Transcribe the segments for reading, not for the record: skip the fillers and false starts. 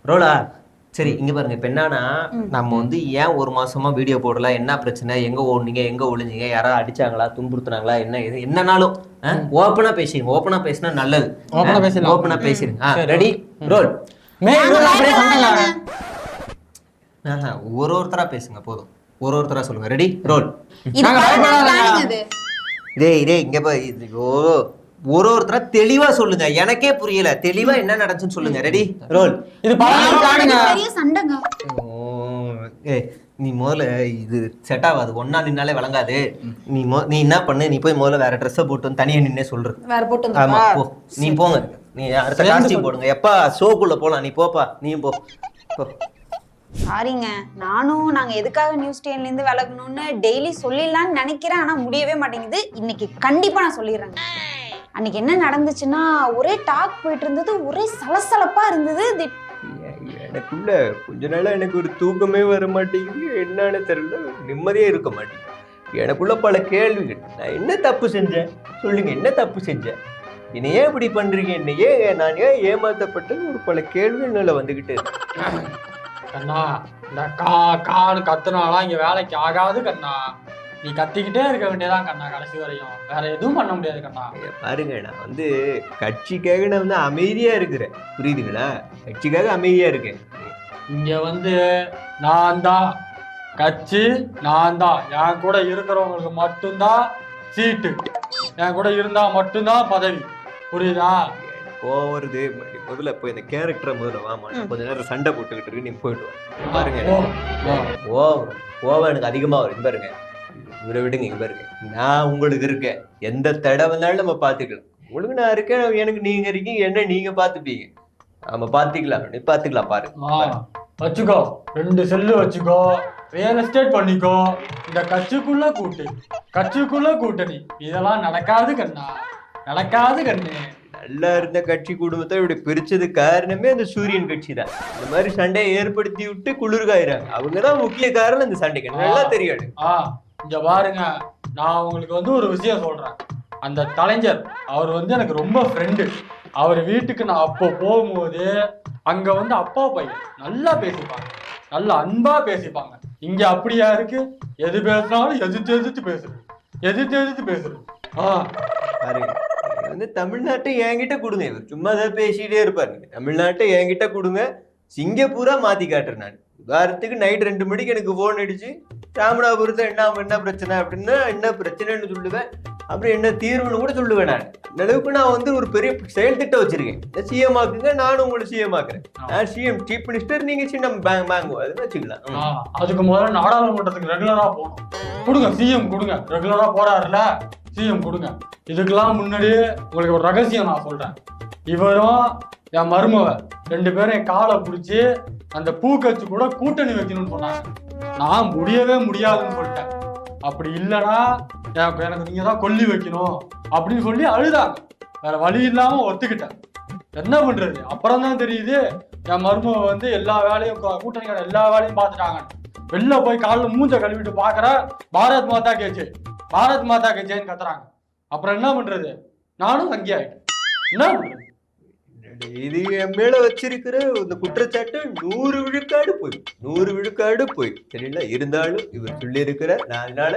ரோலா சரி இங்க பாருங்க இப்ப என்னன்னா நம்ம வந்து ஏன் ஒரு மாசமா வீடியோ போடல, என்ன பிரச்சனை, எங்க ஓடுனீங்க, எங்க ஒளிஞ்சீங்க, யாராவது அடிச்சாங்களா, துன்புறுத்துனாங்களா, என்ன இது என்னன்னாலும் ஓப்பனா பேசிடுங்க. ஓப்பனா பேசினா நல்லது. ஓப்பனா பேசலாம். ஓப்பனா பேசிடுங்க. Ready role. ஒருத்தரா பேசுங்க போதும். ஒருத்தரா சொல்லுங்க. Ready role. டேய் இங்க பாரு. ஒருத்தரா தெளிவா சொல்லுங்க. எனக்கே புரியல. தெளிவா என்ன நடந்துச்சுன்னு சொல்லுங்க. Ready role. இது பெரிய சண்டைங்க. நீ முதல்ல இது செட் ஆகாது. ஒன்னா நின்னாலே வழங்காது. நீ என்ன பண்ணு, நீ போய் முதல்ல வேற ட்ரெஸ்ஸை போட்டு வந்து தனியா நின்னே சொல்ற. வேற போட்டு ஆமா போ. நீ போங்க. நீ அடுத்த காஸ்டியூம் போடுங்க. எப்பா ஷோக்குள்ள போலாம். நீ போப்பா. நீயும் போ. சாரிங்க, நாங்க எதுக்காக நியூஸ் டேன்ல இருந்து விலகணும்னு டெய்லி சொல்லிடலாம்னு நினைக்கிறேன். ஆனா முடியவே மாட்டேங்குது. இன்னைக்கு கண்டிப்பா நான் சொல்லிடுறேங்க. அன்னைக்கு என்ன நடந்துச்சுன்னா, ஒரே டாக் போயிட்டு இருந்தது, ஒரே சலசலப்பா இருந்தது. எனக்குள்ள கொஞ்ச நாளா எனக்கு ஒரு தூக்கமே வர மாட்டேங்குது. என்னன்னு தெரியல, நிம்மதியே இருக்க மாட்டேங்குது. எனக்குள்ள பல கேள்விகள். நான் என்ன தப்பு செஞ்சேன் சொல்லுங்க. என்ன தப்பு செஞ்சேன்? என்னை ஏன் இப்படி பண்றீங்க? என்னையே நான் ஏன் ஏமாத்தப்பட்டு ஒரு பல கேள்விகள் வந்துகிட்டு கண்ணா. இந்த கான்னு கத்துனாலாம் இங்க வேலைக்கு ஆகாது கண்ணா. நீ கத்திக்கிட்டே இருக்க வேண்டியதான் கண்ணா கடைசி வரையும். வேற எதுவும் பண்ண முடியாது கண்ணா. பாருங்க, நான் கட்சிக்காக நான் அமைதியா இருக்கிறேன். புரியுதுங்களா? கட்சிக்காக அமைதியா இருக்கேன். இங்க நான் தான் கட்சி, நான் தான். என் கூட இருக்கிறவங்களுக்கு மட்டும்தான் சீட்டு, என் கூட இருந்தா மட்டும்தான் பதவி. புரியுதா? போறது முதல்ல போய் இந்த கேரக்டரை முதல்ல வாமா. கொஞ்ச நேரம் சண்டை போட்டுக்கிட்டு இருக்கு. நீ போயிட்டு பாருங்க. கோவம் எனக்கு அதிகமா வரும். பாருங்க, இவரை விடுங்க. இங்க பாருங்க, நான் உங்களுக்கு இருக்கேன். எந்த தடவை வந்தாலும் நம்ம பாத்துக்கலாம். உங்களுக்கு நான் இருக்கேன், எனக்கு நீங்க இருக்கீங்க. என்ன நீங்க பாத்துப்பீங்க. நம்ம பாத்துக்கலாம். பாருங்க வச்சுக்கோ. 2 செல்லு வச்சுக்கோ. ரியல் எஸ்டேட் பண்ணிக்கோ. இந்த கட்சிக்குள்ள கூட்டணி இதெல்லாம் நடக்காது கண்ணா. நடக்காது கண்ணு. நல்லா இருந்த கட்சி குடும்பத்தை இப்படி பிரிச்சது காரணமே அந்த சூரியன் கட்சி தான். இந்த மாதிரி சண்டையை ஏற்படுத்தி விட்டு குளிர்காயிறாங்க. அவங்கதான் முக்கிய காரணம் இந்த சண்டைக்கு. நல்லா தெரியாது. இங்க பாருங்க, நான் உங்களுக்கு ஒரு விஷயம் சொல்றேன். அந்த கலைஞர் அவர் எனக்கு ரொம்ப ஃப்ரெண்டு. அவர் வீட்டுக்கு நான் அப்போ போகும்போது அங்க அப்பா பையன் நல்லா பேசிப்பாங்க, நல்லா அன்பா பேசிப்பாங்க. இங்க அப்படியா இருக்கு? எது பேசினாலும் எதிர்த்து பேசுறது. பாருங்க, தமிழ்நாட்டை என்கிட்ட கொடுங்க. இவர் சும்மா தான் பேசிட்டே இருப்பாரு. தமிழ்நாட்டை என்கிட்ட கொடுங்க. சிங்கப்பூரா மாத்தி காட்டுறேன் நான். உதாரணத்துக்கு நைட் 2 மணிக்கு எனக்கு போன் அடிச்சு, ராமநாதபுரத்தை என்ன பிரச்சனை அப்படின்னா என்ன பிரச்சனைன்னு சொல்லுவேன். அப்புறம் என்ன தீர்வுன்னு கூட சொல்லுவேன். நான் இந்த அளவுக்கு நான் ஒரு பெரிய செயல் திட்டம் வச்சிருக்கேன். சிஎம் ஆக்குங்க, நானும் உங்களை சிஎம் ஆக்குறேன். நான் சிஎம் சீஃப் மினிஸ்டர், நீங்க சின்ன பேங்க் அது வச்சுக்கலாம். அதுக்கு முதல்ல நாடாளுமன்றத்துக்கு ரெகுலரா போகணும். கொடுங்க சிஎம் கொடுங்க. ரெகுலரா போறாருல சிஎம் கொடுங்க. இதுக்கெல்லாம் முன்னாடியே உங்களுக்கு ஒரு ரகசியம் நான் சொல்றேன். இவரும் என் மருமவ 2 பேரும் என் காலை பிடிச்சி அந்த பூக்கட்சி கூட கூட்டணி வைக்கணும்னு சொன்னாங்க. நான் முடியவே முடியாதுன்னு சொல்லிட்டேன். அப்படி இல்லைன்னா எனக்கு நீங்க தான் கொல்லி வைக்கணும் அப்படின்னு சொல்லி அழுதாங்க. வேற வழி இல்லாம ஒத்துக்கிட்டேன். என்ன பண்றது? அப்புறம் தான் தெரியுது என் மருமவ எல்லா வேலையும் கூட்டணிக்கார எல்லா வேலையும் பார்த்துட்டாங்க. வெளில போய் காலில் மூஞ்ச கழுவிட்டு பாக்குற பாரத் மாதா கேச்சேன்னு கத்துறாங்க. அப்புறம் என்ன பண்றது? நானும் வங்கி ஆயிட்டேன். என்ன பண்றது? இது என் மேல வச்சிருக்கிற இந்த குற்றச்சாட்டு 100 விழுக்காடு போய் தெரியல. இருந்தாலும் இவர் சொல்லி இருக்கிறார். அதனால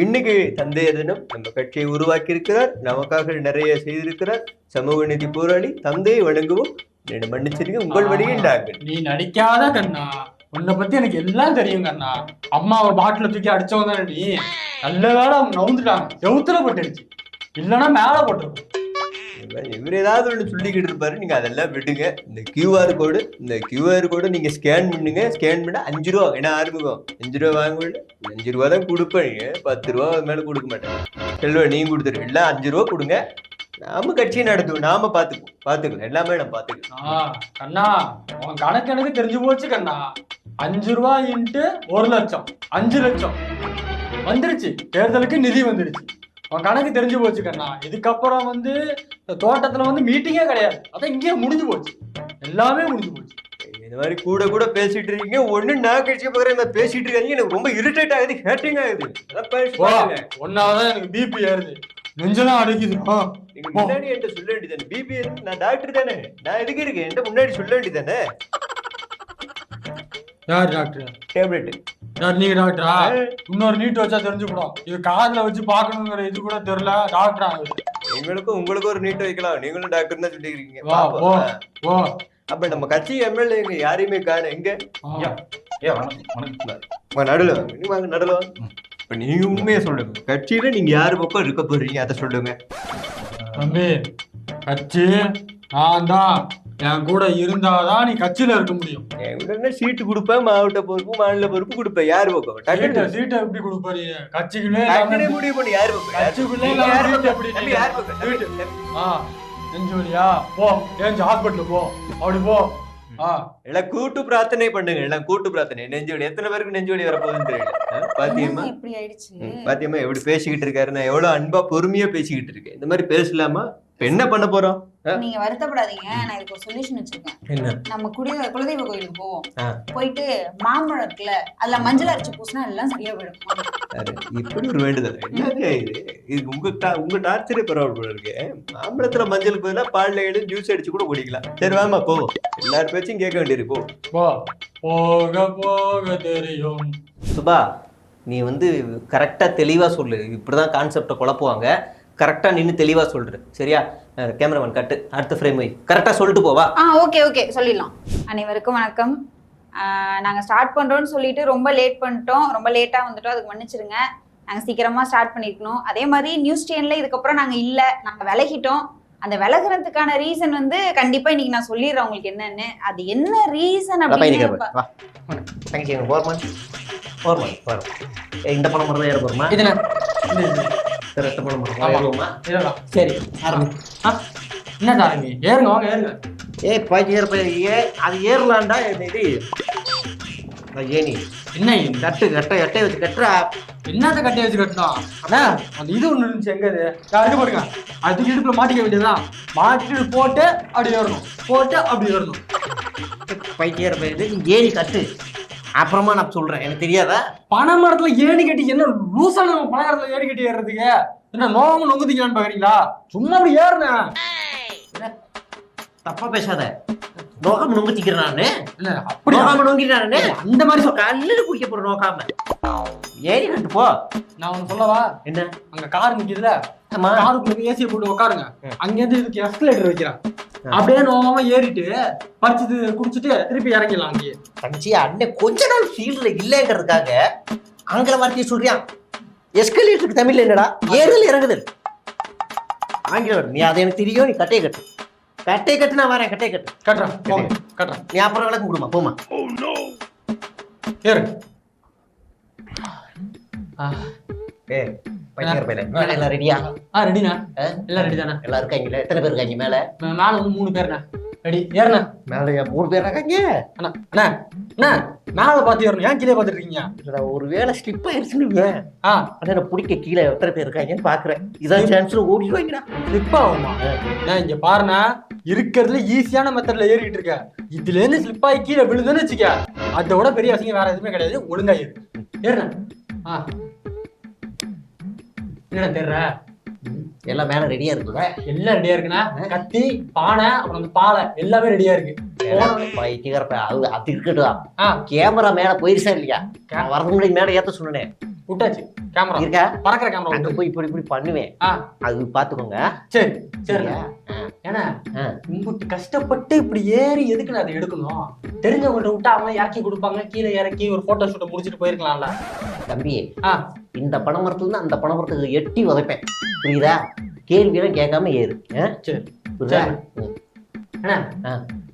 இன்னைக்கு தந்தைய தினம் நம்ம கட்சியை உருவாக்கி இருக்கிறார். நமக்காக நிறைய செய்திருக்கிறார். சமூக நீதி போராளி. தந்தையை வணங்குவோம். மன்னிச்சிருங்க. உங்கள் வழியில் நாங்கள். நீ நடிக்காத கண்ணா. உன்னை பத்தி எனக்கு எல்லாம் தெரியும் கண்ணா. அம்மாவை பாட்டில தூக்கி அடிச்சவங்க தானே நீ. நல்ல வேலை நவுந்துட்டாங்க. செவுத்துல போட்டுடுச்சு. இல்லைன்னா மேல போட்டுருக்கும். இவர் ஏதாவது ஒன்று சொல்லிக்கிட்டு இருப்பாரு. நீங்க அதெல்லாம் விடுங்க. இந்த கியூஆர் கோடு நீங்க ஸ்கேன் பண்ணுங்க. ஸ்கேன் பண்ண 5 ரூபா. ஏன்னா ஆரம்பிக்கும் 5 ரூபா வாங்க. 5 ரூபா தான் கொடுப்பேன். 10 ரூபா மேல கொடுக்க மாட்டேன். செல்வா நீங்க கொடுத்துரு. இல்ல 5 ரூபா கொடுங்க. நாம கட்சியை நடத்துவோம். நாம பாத்துக்கலாம். எல்லாமே நான் பாத்துக்கலாம். கண்ணா உன் கணக்கு எனக்கு தெரிஞ்சு போச்சு கண்ணா. 5 ரூபா இன்ட்டு 1 லட்சம் 5 லட்சம் வந்துருச்சு. தேர்தலுக்கு நிதி வந்துருச்சு. உன் கணக்கு தெரிஞ்சு போச்சு கண்ணா. இதுக்கப்புறம் தோட்டத்துல மீட்டிங்கே கிடையாது. அதான் இங்கேயே முடிஞ்சு போச்சு. எல்லாமே முடிஞ்சு போச்சு. இந்த மாதிரி கூட பேசிட்டு இருக்கீங்க. ஒண்ணு நான் கட்சி பக்கம் பேசிட்டு இருக்காங்க. எனக்கு ரொம்ப இரிட்டேட் ஆகுது. ஹேட்டிங் ஆகுது. ஒன்னாவதான் எனக்கு பிபி ஏறுது. நெஞ்செல்லாம் அடைக்குது. நீங்க முன்னாடி என்கிட்ட சொல்ல வேண்டியதானே? பிபி நான் டாக்டர் தானே. நான் எதுக்கு இருக்கேன்? என்கிட்ட முன்னாடி சொல்ல வேண்டியதானே? யார் டாக்டர்? டேப்லெட். யார் நீங்க டாக்டரா? இன்னொரு நீட் வச்சா தெரிஞ்சுக்கூடும். இது காதுல வச்சு பாக்கணுங்கிற இது கூட தெரியல. டாக்டரா? உங்களுக்கு ஒரு நீட் வைக்கலாம். நீங்களும் டாக்டர் தான் சொல்லிருக்கீங்க. வா ஓ ஓ. அப்ப நம்ம கட்சி எம்எல்ஏ யாரையுமே காண எங்க? நடுல வாங்க, நடுல வாங்க. இப்ப நீங்க உண்மையை சொல்லுங்க, கட்சியில நீங்க யாரு பக்கம் இருக்க போறீங்க அதை சொல்லுங்க. தம்பி, கட்சி நான் தான். என் கூட இருந்தாதான் நீ கட்சியில இருக்க முடியும். என்கிட்ட சீட்டு கொடுப்பேன், மாவட்ட பொறுப்பு மாநில பொறுப்பு கொடுப்பேன். யாரு பக்கம்? சீட்டை எப்படி கொடுப்ப நீ? கட்சிக்குள்ளே முடிவு பண்ணி யாரு பக்கம்? கட்சிக்குள்ளே நெஞ்சோலியா போ, ஏன் ஹாஸ்பிட்டல் போ, அப்படி போ. எல்லாம் கூட்டு பிரார்த்தனை பண்ணுங்க, எல்லாம் கூட்டு பிரார்த்தனை. நெஞ்சோலி எத்தனை பேருக்கு நெஞ்சோலி வரப்போகுதுன்னு தெரியல. பாத்தியமா பாத்தியமா எப்படி பேசிக்கிட்டு இருக்காரு. நான் எவ்வளவு அன்பா பொறுமையா பேசிக்கிட்டு இருக்கேன். இந்த மாதிரி பேசலாமா? இப்ப என்ன பண்ண போறோம்? நீங்க வருத்தப்படாதீங்க, நான் இதுக்கு ஒரு சொல்யூஷன் வச்சிருக்கேன். என்ன? நம்ம குலதெய்வ கோயிலுக்கு போவோம். போயிட்டு மாம்பழம் இருக்குல்ல, அதுல மஞ்சள் அரைச்சு பூசினா எல்லாம் சரியா போயிடும். இப்படி ஒரு வேண்டுதல் என்னங்க இது? இது உங்க டார்ச்சரே பரவாயில்ல போல இருக்கு. மாம்பழத்துல மஞ்சள் பதிலா பால்ல எடுத்து ஜூஸ் அடிச்சு கூட குடிக்கலாம். சரி வாமா போவோம். எல்லாரும் பேச்சும் கேட்க வேண்டியிருக்கு. போக போக தெரியும். சுபா, நீ கரெக்டா தெளிவா சொல்லு. இப்படிதான் கான்செப்டை குழப்புவாங்க. கரெக்டா நின்று தெளிவா சொல்ற, சரியா? கேமராமேன் கட்டு, அடுத்த ஃப்ரேம் வை. கரெக்டா சொல்லிட்டு போவா. ஓகே ஓகே, சொல்லிடலாம். அனைவருக்கும் வணக்கம். நாங்க ஸ்டார்ட் பண்றோம்னு சொல்லிட்டு ரொம்ப லேட் பண்ணிட்டோம், ரொம்ப லேட்டா வந்துட்டோம், அதுக்கு மன்னிச்சிருங்க. நாங்க சீக்கிரமா ஸ்டார்ட் பண்ணிருக்கணும். அதே மாதிரி நியூஸ் டென்ல இதுக்கப்புறம் நாங்க விலகிட்டோம். அந்த விலகிறதுக்கான ரீசன் கண்டிப்பா இன்னைக்கு நான் சொல்லிடுறேன் உங்களுக்கு என்னன்னு. அது என்ன ரீசன் அப்படின்னு இந்த பணம் மட்டும் ஏற போறோமா? சரி என்ன ஏறுங்க, வாங்க ஏறுங்க. அது ஏறலாம்டா. இது ஏனி என்ன கட்டு எட்டை வச்சு கட்டுறா. என்னத்த கட்டையை வச்சு கட்டணும்? அண்ணா அந்த இது ஒண்ணு இருந்துச்சு, எங்க இது போடுங்க. அதுக்கு இடுப்புல மாட்டிக்க வேண்டியதுதான். மாட்டிட்டு போட்டு அப்படி ஏறணும், போட்டு அப்படி ஏறணும். பைத்தியர் பயிர் ஏணி கட்டு. அப்புறமா நான் சொல்றேன், எனக்கு தெரியாதா? பனை மரத்துல ஏணி கட்டி என்ன லூசான பனை மரத்துல ஏணி கட்டி ஏறுறதுக்கு? என்ன நோகம் நொங்குதிங்களான்னு பாக்குறீங்களா? சும்மா அப்படி ஏறுனேன். தப்பா பேசாத. நோக்காம நொங்குத்திக்கிறானு அப்படி நொங்கிட்டானு அந்த மாதிரி கல்லுல குடிக்க போற நோக்காம ஏறி கட்டு போ. நான் ஒண்ணு சொல்லவா? என்ன? அங்க கார் நிக்குதுல, காருக்குள்ள ஏசியை போட்டு உட்காருங்க. அங்கேருந்து இதுக்கு எஸ்கலேட்டர் வைக்கிறேன். அப்படியே நோகாம ஏறிட்டு பறிச்சுட்டு குடிச்சிட்டு திருப்பி இறங்கிடலாம். அங்கேயே தங்கச்சி, அண்ணன் கொஞ்ச நாள் ஃபீல்ட்ல இல்லைங்கிறதுக்காக ஆங்கில வார்த்தையை சொல்றியா? எஸ்கலேட்டருக்கு தமிழ்ல என்னடா? ஏறுதல் இறங்குதல் ஆங்கிலம். நீ அதை எனக்கு தெரியும். நீ கட்டையை கட்டு, கட்டையை கட்டு. நான் வரேன், கட்டையை கட்டு. கட்டுறேன். நீ அப்புறம் விளக்கம் கொடுமா, போமா. ஏறு. எல்லாம் ரெடியா? ரெடிண்ணா. எல்லாம் ரெடி தானே? எல்லாம் இருக்காங்களா? எத்தனை பேர் இருக்காங்க மேல? மேல 3 பேருண்ணா. ரெடி ஏறுண்ணா. மேல 3 பேர் இருக்காங்க. அண்ணா அண்ணா அண்ணா மேல பாத்து ஏறணும், ஏன் கீழே பாத்துட்டு இருக்கீங்க? ஒரு வேளை ஸ்லிப் ஆயிடுச்சுன்னு அண்ணா பிடிக்க கீழே எத்தனை பேர் இருக்காங்கன்னு பாக்குறேன். இதான் சான்ஸ்ல ஓடிடுவாங்கடா. ஸ்லிப் ஆகுமா? நான் இங்க பாருண்ணா, இருக்கிறதுல ஈஸியான மெத்தட்ல ஏறிட்டு இருக்க. இதுல இருந்து ஸ்லிப் ஆகி கீழே விழுதுன்னு வச்சுக்க, அதோட பெரிய அசிங்கம் வேற எதுவுமே கிடையாது. ஒழுங்கா ஏறு. ஏறுண்ணா. என்ன தெரியற? எல்லாம் மேல ரெடியா இருக்குல்ல? எல்லாம் ரெடியா இருக்குண்ணா. கத்தி, பானை, அப்புறம் அந்த பாலை எல்லாமே ரெடியா இருக்கு. அது இருக்கட்டும். கேமரா மேல போயிருச்சா இல்லையா? வரது முன்னாடி மேல ஏத்த சொன்னேன். விட்டாச்சு. கேமரா இருக்கா? பறக்கிற கேமரா அங்க போய் இப்படி இப்படி பண்ணுவேன். அது பாத்துக்கோங்க. சரி சரி. ஏன்னா உங்களுக்கு கஷ்டப்பட்டு இப்படி ஏறி எதுக்கு நான் அதை எடுக்கணும்? தெரிஞ்சவங்கள்ட்ட விட்டா அவங்க இறக்கி கொடுப்பாங்க. கீழே இறக்கி ஒரு போட்டோ ஷூட்டை முடிச்சுட்டு போயிருக்கலாம்ல. தம்பி, இந்த பனைமரத்துல இருந்து அந்த பனைமரத்துக்கு எட்டி உதைப்பேன், புரியுதா? கேள்வியெல்லாம் கேட்காம ஏறு.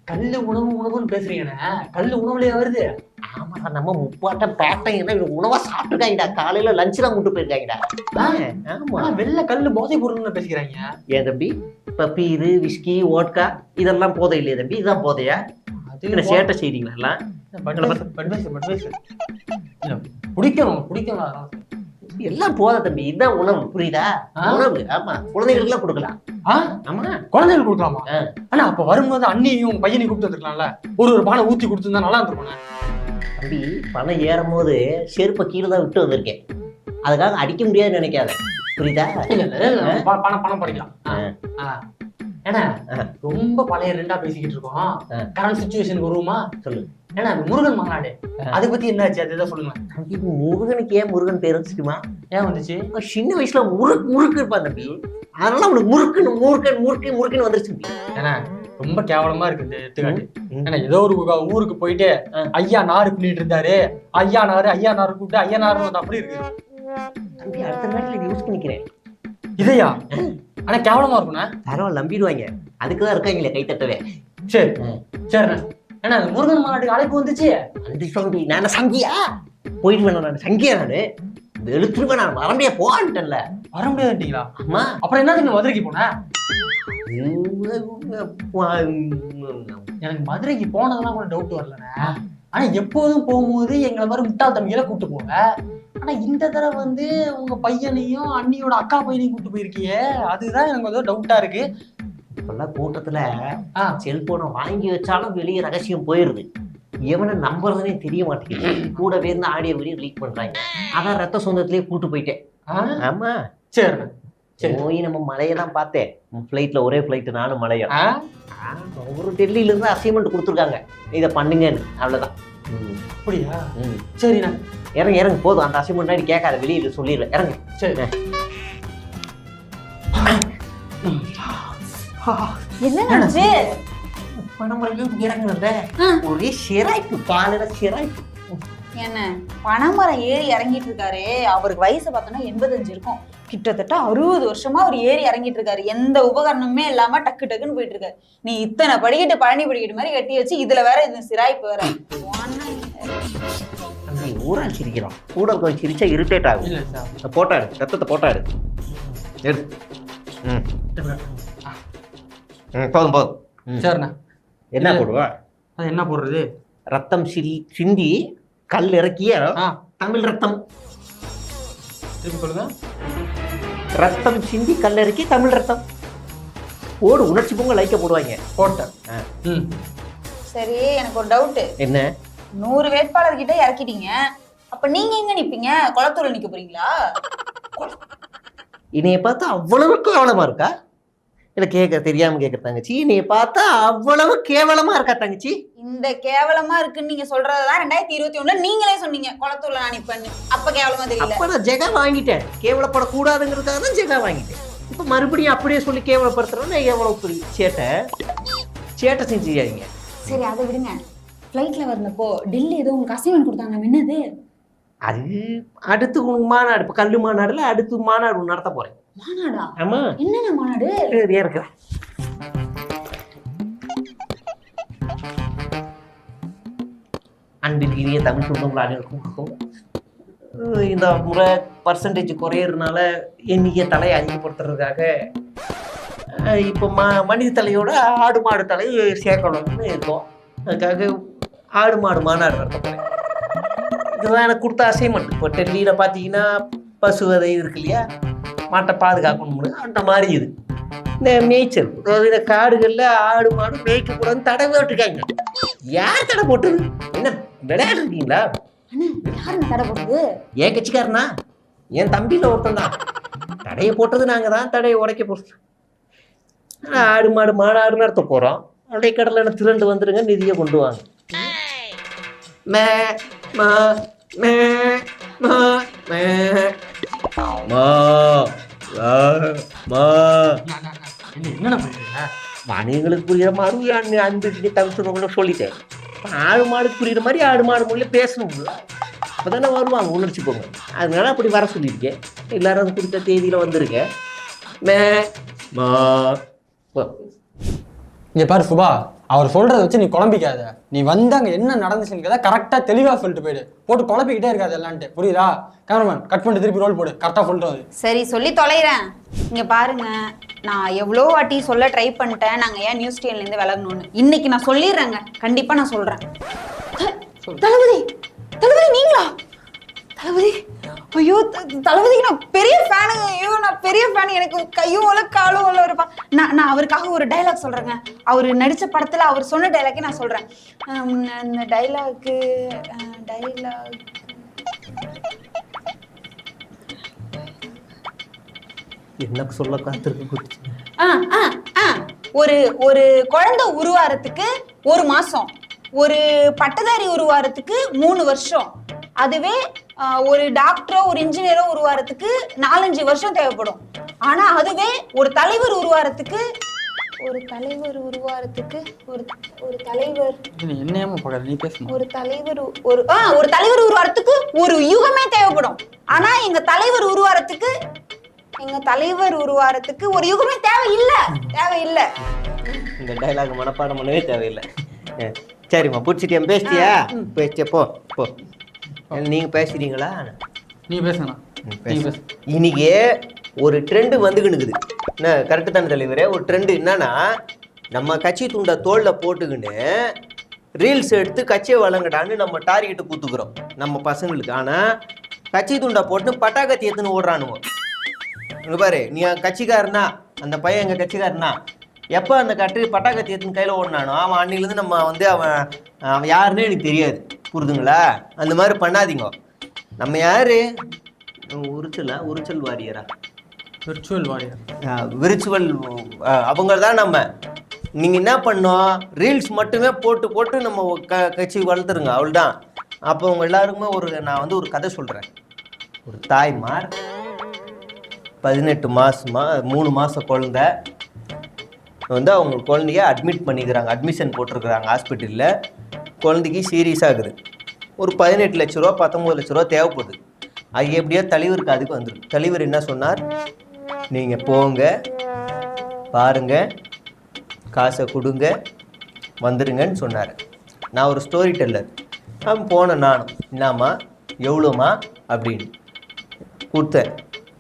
கல்லு உணவுன்னு பேசுறீங்கண்ணா. கல்லு உணவுலயே வருது. ஆமாடா, நம்ம முப்பாட்டம் பேட்டைங்க உணவா சாப்பிட்டுருக்காங்கடா. காலையில லஞ்ச் தான் கூட்டு போயிருக்காங்கடா. ஆமா, வெள்ளை கல்லு போதை பொருள்னு பேசிக்கிறாங்க. ஏன் தம்பி, பப்பீரு, விஸ்கி, ஓட்கா இதெல்லாம் போதை இல்லையா தம்பி? இதுதான் போதையா? சேட்டை செய்றீங்களா? பிடிக்கணும் எல்லாம் போத தம்பி. இதுதான் உணவு, புரியுதா? உணவு. ஆமா, குழந்தைகளுக்கு எல்லாம் கொடுக்கலாம். ஆமா, குழந்தைகளுக்கு கொடுக்கலாமா? ஆனா அப்ப வரும்போது அண்ணியும் பையனையும் கூப்பிட்டு வந்துருக்கலாம்ல. ஒரு பானை ஊத்தி கொடுத்துருந்தா நல்லா இருந்திருக்கும். தம்பி, பணம் ஏறும் போது செருப்பை கீழே தான் விட்டு வந்திருக்கேன். அதுக்காக அடிக்க முடியாதுன்னு நினைக்காத, புரியுதா? பணம் படிக்கலாம். ஏன்னா ரொம்ப பழைய ரெண்டா பேசிக்கிட்டு இருக்கோம். கரண்ட் சிச்சுவேஷனுக்கு வருவோமா? சொல்லு. ஏன்னா அது முருகன் மாநாடு, அதை பத்தி என்னாச்சு அது எதாவது சொல்லுங்க. தம்பி முருகனுக்கு ஏன் முருகன் பேர் வந்துச்சுமா? ஏன் வந்துச்சு? சின்ன வயசுல முறுக்கு இருப்பான் தம்பி, அதனால அவனுக்கு முறுக்குன்னு வந்துருச்சு தம்பி. ஏன்னா ரொம்ப கேவலமா இருக்கு இந்த எடுத்துக்காட்டு. ஏன்னா ஏதோ ஒரு ஊருக்கு போயிட்டு ஐயா நாறு பின்னிட்டு இருந்தாரு, ஐயா நாறு கூப்பிட்டு ஐயா நாறு அப்படி இருக்கு தம்பி. அடுத்த நாட்டில் யூஸ் பண்ணிக்கிறேன் இதையா? ஆனா கேவலமா இருக்கும்ண்ணா. பரவாயில்ல நம்பிடுவாங்க, அதுக்குதான் இருக்காங்களே கை தட்டவே. சரி சரிண்ணா. ஏன்னா அந்த முருகன் மாநாட்டுக்கு அழைப்பு வந்துச்சு. அந்த சங்கி நான் சங்கியா போயிடுவேன், நான் சங்கியா நானு எழுத்துருவேன், நான் வரம்படியா போகான்ட்டேன்ல. வர முடியாதுட்டீங்களா? ஆமா. அப்புறம் என்ன நீங்க மதுரைக்கு போன? எனக்கு மதுரைக்கு போனதெல்லாம் கூட டவுட் வரலண்ணே. ஆனா எப்போதும் போகும்போது எங்களை மாதிரி முட்டாள் தம்பிகளை கூப்பிட்டு போங்க. ஆனா இந்த தடவை வந்து உங்க பையனையும் அண்ணியோட அக்கா பையனையும் கூப்பிட்டு போயிருக்கியே, அதுதான் எனக்கு ஏதோ டவுட்டா இருக்கு. இப்பெல்லாம் கூட்டத்துல செல்போனை வாங்கி வச்சாலும் வெளியே ரகசியம் போயிருது, எவனை நம்புறதுனே தெரிய மாட்டேங்குது. கூடவே இருந்து ஆடியோ வீடியோ லீக் பண்றாங்க. அதான் ரத்த சொந்தத்திலேயே கூட்டு போயிட்டேன். ஆமா சரிண்ணா. போய் நம்ம மலையெல்லாம் பார்த்தேன், ஃபிளைட்ல ஒரே ஃபிளைட் நானும் மலையா. ஒரு டெல்லியில இருந்து அசைன்மெண்ட் கொடுத்துருக்காங்க, இதை பண்ணுங்கன்னு, அவ்வளவுதான். அப்படியா? சரிண்ணா. இறங்க போதும், அந்த அசைன்மெண்ட் முன்னாடி கேட்காத, வெளியில சொல்லிடுறேன், இறங்க. சரி. என்ன நினைச்சு ஒரே சிராய்ப்பு, காலையில சிராய்ப்பு. என்ன பனைமரம் ஏறி இறங்கிட்டு இருக்காரு, அவருக்கு வயசு பார்த்தோன்னா 85 இருக்கும். கிட்டத்தட்ட 60 வருஷமா அவர் ஏறி இறங்கிட்டு இருக்காரு, எந்த உபகரணமே இல்லாம டக்கு டக்குன்னு போயிட்டு இருக்காரு. நீ இத்தனை படிக்கிட்டு பழனி படிக்கிட்டு மாதிரி கட்டி வச்சு இதுல வேற இது சிராய்ப்பு வேற. ஊரா சிரிக்கிறோம், கூட இருக்க சிரிச்சா இரிட்டேட் ஆகும். போட்டாரு ரத்தத்தை போட்டாரு, போதும். சரிண்ணா. என்ன போடுவா? அது என்ன போடுறது? ரத்தம் சிந்தி கல் இறக்கிய தமிழ் ரத்தம். சொல்லுங்க. ரத்தம் சிந்தி கல் இறக்கி தமிழ் ரத்தம் போடு. உணர்ச்சி பொங்க லைக்க போடுவாங்க. போட்டேன். சரி, எனக்கு ஒரு டவுட். என்ன? 100 வேட்பாளர்கிட்ட இறக்கிட்டீங்க, அப்ப நீங்க எங்க நிப்பீங்க? குளத்தூர்ல நிக்க போறீங்களா? இனைய பார்த்தா அவ்வளவு கேவலமா இருக்கா? இல்ல கேட்க தெரியாம கேட்க தங்கச்சி, இனைய பார்த்தா அவ்வளவு கேவலமா இருக்கா தங்கச்சி? இந்த கேவலமா இருக்குன்னு நீங்க சொல்றதுதான் 2021 நீங்களே சொன்னீங்க குளத்தூர்ல நான் நிப்பேன்னு. அப்ப கேவலமா தெரியல. அப்ப நான் ஜெகா வாங்கிட்டேன், கேவலப்படக்கூடாதுங்கிறதுக்காக தான் ஜெகா வாங்கிட்டேன். இப்ப மறுபடியும் அப்படியே சொல்லி கேவலப்படுத்துறோம்னா எவ்வளவு பெரிய சேட்டை செஞ்சுக்காதீங்க. சரி அதை விடுங்க. ஃப்ளைட்ல வந்தப்போ டெல்லி ஏதோ உங்களுக்கு அசைன்மெண்ட் கொடுத்தாங்க, என்னது அது? அடுத்து மாநாடு, இப்ப கல்லு மாநாடுல அடுத்து மாநாடு நடத்த போறேன். மாநாடா? ஆமா. என்னென்ன மாநாடு? இருக்கிறேன். அன்பிற்கிலேயே தமிழ் சொந்தங்கள் அனைவருக்கும் இந்த முறை பர்சன்டேஜ் குறையறதுனால எண்ணிக்கை தலையை அதிகப்படுத்துறதுக்காக இப்போ மனித தலையோட ஆடு மாடு தலை சேர்க்கணும்னு இருக்கோம். அதுக்காக ஆடு மாடு மாநாடு நடத்த போறேன். இதுதான் எனக்கு கொடுத்த அசைன்மெண்ட். இப்போ டெல்லியில் பார்த்தீங்கன்னா பசுவதை இருக்கு இல்லையா, மாட்டை பாதுகாக்கணும், அந்த மாதிரி இது. இந்த மேய்ச்சல், இந்த காடுகளில் ஆடு மாடு மேய்க்கக்கூடாதுன்னு தடை போட்டுருக்காங்க. யார் தடை போட்டது? என்ன விளையாட்டு இருக்கீங்களா? தடை போட்டது ஏன் கட்சிக்காரனா? என் தம்பியில் ஒருத்தன் தான். தடையை போட்டது நாங்கள் தான், தடையை உடைக்க போகிறோம். ஆடு மாடு மாநாடு நடத்த போகிறோம். அப்படியே கடலில் திரண்டு வந்துருங்க, நிதியை கொண்டு வாங்க. மே மா மே மா மே மா மா. என்னென்ன பண்றீங்க? மனிதர்களுக்கு புரியுற மாதிரி அன்பு தமிழ் சொல்லிட்டேன். ஆடு மாடுக்கு புரியுற மாதிரி ஆடு மாடு மொழியில பேசணும்ல, அப்பதானே வருவாங்க, உணர்ச்சி போங்க. அதனால அப்படி வர சொல்லியிருக்கேன். எல்லாரும் அது குறித்த தேதியில வந்துருங்க. மே மா. இங்க பாரு சுபா, அவர் சொல்றதை வச்சு நீ குழம்பிக்காத. நீ வந்து அங்க என்ன நடந்துச்சுன்னு கரெக்டா தெளிவா சொல்லிட்டு போயிடு. போட்டு குழப்பிக்கிட்டே இருக்காது எல்லான்ட்டு, புரியுதா? கேமராமேன் கட் பண்ணிட்டு திருப்பி ரோல் போடு, கரெக்டா சொல்லிட்டு. சரி சொல்லி தொலைறேன். இங்க பாருங்க, நான் எவ்வளோ வாட்டி சொல்ல ட்ரை பண்ணிட்டேன் நாங்க ஏன் நியூஸ் சேனல்ல இருந்து விலகணும்னு. இன்னைக்கு நான் சொல்லிடுறேங்க, கண்டிப்பா நான் சொல்றேன். தளபதி தளபதி நீங்களா? தளபதி, ஐயோ தளபதிக்கு நான் பெரிய ஃபேனுங்க. ஐயோ நான் பெரிய ஃபேன். எனக்கு கையும் ஓல காலும் ஓல இருப்பா. நான் அவருக்காக ஒரு டைலாக் சொல்றேங்க. அவர் நடிச்ச படத்துல அவர் சொன்ன டைலாக்கே நான் சொல்றேன். அந்த டைலாக் என்ன சொல்ல காத்திருக்கு? ஒரு ஒரு குழந்தை உருவாகிறதுக்கு 1 மாசம், ஒரு பட்டதாரி உருவாகிறதுக்கு 3 வருஷம். அதுவே ஒரு டாக்டரோ ஒரு இன்ஜினியரோ உருவாகிறதுக்கு 4-5 வருஷம் தேவைப்படும். ஆனா அதுவே ஒரு தலைவர் உருவாகிறதுக்கு ஒரு தலைவர் என்னையாம பார்க்கற நீ பேசுமா? ஒரு தலைவர் உருவாகிறதுக்கு ஒரு யுகமே தேவைப்படும். ஆனா எங்க தலைவர் உருவாகிறதுக்கு ஒரு யுகமே தேவையில்லை. இந்த டைலாக் மனப்பாடம் பண்ணவே தேவையில்லை. சரிம்மா, பிடிச்சிட்டியா? பேசிட்டியா? போ. நீங்க பேசுறீங்களா? நீ பேசுனா இன்னைக்கு ஒரு ட்ரெண்டு வந்துக்கினுக்குது. என்ன கரெக்டு தானே தலைவரே? ஒரு ட்ரெண்டு என்னன்னா, நம்ம கட்சி துண்டை தோல்ல போட்டுக்கின்னு ரீல்ஸ் எடுத்து கட்சியை வழங்கடான்னு நம்ம டார்கெட்டு கொடுத்துக்குறோம் நம்ம பசங்களுக்கு. ஆனால் கட்சி துண்டை போட்டு பட்டாக்கத்தி எடுத்துன்னு ஓடுறானுங்க. இங்கே பாரு, நீ கட்சிக்காரனா, அந்த பையன் எங்கள் கட்சிக்காரனா, எப்போ அந்த பட்டாக்கத்தி எடுத்துன்னு கையில் ஓடினானோ அவன் அன்னிலேருந்து நம்ம வந்து அவன் யாருன்னு எனக்கு தெரியாது. புரிதுங்களா? அந்த மாதிரி பண்ணாதீங்க. நம்ம யாரு? உரிச்சல் வாரியரா? விர்ச்சுவல் அவங்க தான் நம்ம. நீங்கள் என்ன பண்ணோம், ரீல்ஸ் மட்டுமே போட்டு நம்ம கட்சி வளர்த்துருங்க, அவள்தான். அப்போ அவங்க எல்லாருக்குமே நான் வந்து ஒரு கதை சொல்கிறேன். ஒரு தாய்மார் 18 மாதமா 3 மாதம் குழந்தை வந்து அவங்க குழந்தைய அட்மிட் பண்ணிக்கிறாங்க, அட்மிஷன் போட்டிருக்கிறாங்க ஹாஸ்பிட்டலில். குழந்தைக்கு சீரியஸாக இருக்குது. ஒரு 18 லட்ச ரூபா 19 லட்ச ரூபா தேவைப்படுது. அது எப்படியோ தலைவருக்கு அதுக்கு வந்துடும். தலைவர் என்ன சொன்னார், நீங்கள் போங்க, பாருங்க, காசை கொடுங்க, வந்துடுங்கன்னு சொன்னார். நான் ஒரு ஸ்டோரி டெல்லர். போனேன் நானும், என்னம்மா எவ்வளோமா அப்படின்னு கொடுத்தேன்.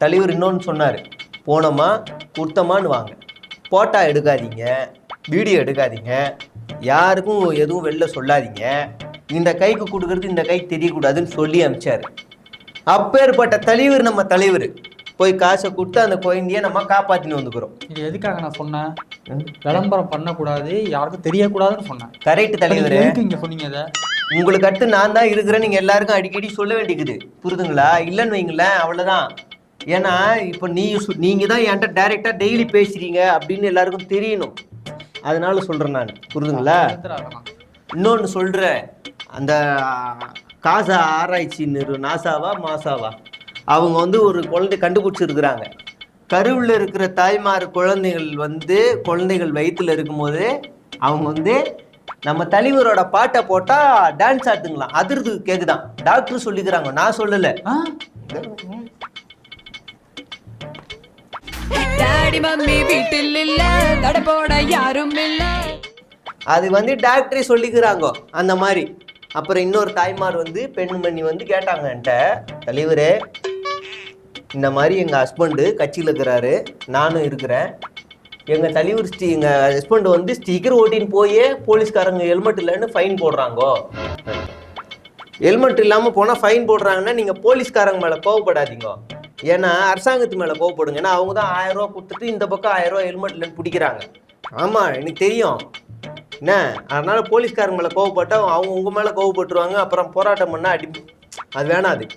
தலைவர் இன்னொன்று சொன்னார், போனோமா கொடுத்தமான்னு வாங்க, போட்டோ எடுக்காதீங்க, வீடியோ எடுக்காதீங்க, யாருக்கும் எதுவும் வெளில சொல்லாதீங்க, இந்த கைக்கு கொடுக்குறது இந்த கைக்கு தெரியக்கூடாதுன்னு சொல்லி அனுப்பிச்சார். அப்பேற்பட்ட தலைவர் நம்ம தலைவர். போய் காசை கொடுத்து அந்த குழந்தைய நம்ம காப்பாற்றின்னு வந்துக்கிறோம். இது எதுக்காக நான் சொன்னேன், விளம்பரம் பண்ணக்கூடாது, யாருக்கும் தெரியக்கூடாதுன்னு சொன்னேன். கரெக்ட் தலைவர். இங்கே சொன்னீங்க அதை. உங்களுக்கு அடுத்து நான் தான் இருக்கிறேன், நீங்கள் எல்லாருக்கும் அடிக்கடி சொல்ல வேண்டியது. புரிதுங்களா? இல்லைன்னு வைங்களேன், அவ்வளோதான். ஏன்னா இப்போ நீங்கள் தான் என்கிட்ட டைரெக்டாக டெய்லி பேசுகிறீங்க அப்படின்னு எல்லாருக்கும் தெரியணும். அதனால சொல்கிறேன் நான். புரிதுங்களா? இன்னொன்று சொல்கிறேன், அந்த காசா ஆராய்ச்சி நாசாவா மாசாவா அவங்க வந்து ஒரு குழந்தை கண்டுபிடிச்சிருக்கிறாங்க. கருவில் இருக்கிற தாய்மார் குழந்தைகள் வயிற்றுல இருக்கும்போது அவங்க வந்து நம்ம தலைவரோட பாட்டை போட்டால் டான்ஸ் ஆட்டுங்களாம். அதிர்து கேட்குதான், டாக்டர் சொல்லிக்கிறாங்க, நான் சொல்லலை. அது வந்து டாக்டரே சொல்லிக்கிறாங்க அந்த மாதிரி. அப்புறம் இன்னொரு தாய்மார் வந்து பெண்மணி வந்து கேட்டாங்க என்கிட்ட, தலைவரே இந்த மாதிரி எங்கள் ஹஸ்பண்டு கட்சியில் இருக்கிறாரு, நானும் இருக்கிறேன், எங்கள் தலைவர் எங்கள் ஹஸ்பண்டு வந்து ஸ்டிக்கர் ஓட்டின்னு போய் போலீஸ்காரங்க ஹெல்மெட் இல்லைன்னு ஃபைன் போடுறாங்கோ. ஹெல்மெட் இல்லாமல் போனால் ஃபைன் போடுறாங்கன்னா நீங்கள் போலீஸ்காரங்க மேலே கோவப்படாதீங்க, ஏன்னா அரசாங்கத்து மேலே கோவப்படுங்க. ஏன்னா அவங்க தான் 1000 ரூபா கொடுத்துட்டு இந்த பக்கம் 1000 ரூபா ஹெல்மெட் இல்லைன்னு பிடிக்கிறாங்க. ஆமாம், எனக்கு தெரியும் என்ன. அதனால போலீஸ்காரங்க மேலே கோவப்பட்டால் அவங்க உங்கள் மேலே கோவப்பட்டுருவாங்க. அப்புறம் போராட்டம் பண்ணால் அது வேணாம். அது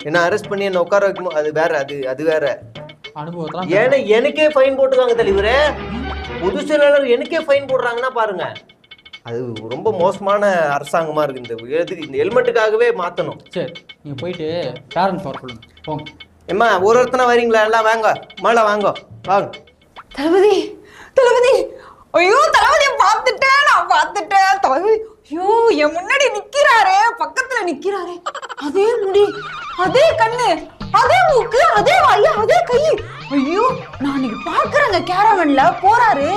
என்ன அரெஸ்ட் பண்ணி என்ன உட்கார வைக்கணும், அது வேற. அது வேற அனுபவம். ஏன்னா எனக்கே ஃபைன் போட்டுருக்காங்க தலைவரே. பொது செயலாளர் எனக்கே ஃபைன் போடுறாங்கன்னா பாருங்க, அது ரொம்ப மோசமான அரசாங்கமா இருக்கு. இந்த ஹெல்மெட்டுக்காகவே மாற்றணும். சரி, நீங்கள் போயிட்டு பேரண்ட்ஸ் வர சொல்லுங்க, போங்க. ஏம்மா ஒருத்தனை வரீங்களா? எல்லாம் வாங்க, மேலே வாங்க. தளபதி ஐயோ, தளபதியை பார்த்துட்டேன், நான் பார்த்துட்டேன். தளபதி ஐயோ, என் முன்னாடி நிக்கிறாரே, பக்கத்துல நிக்கிறாரே, அதே முடி, அதே கண்ணு, அதே மூக்கு, அதே வாய், அதே கை. ஐயோ, நான் இன்னைக்கு பாக்குறேங்க, கேரவன்ல போறாரு,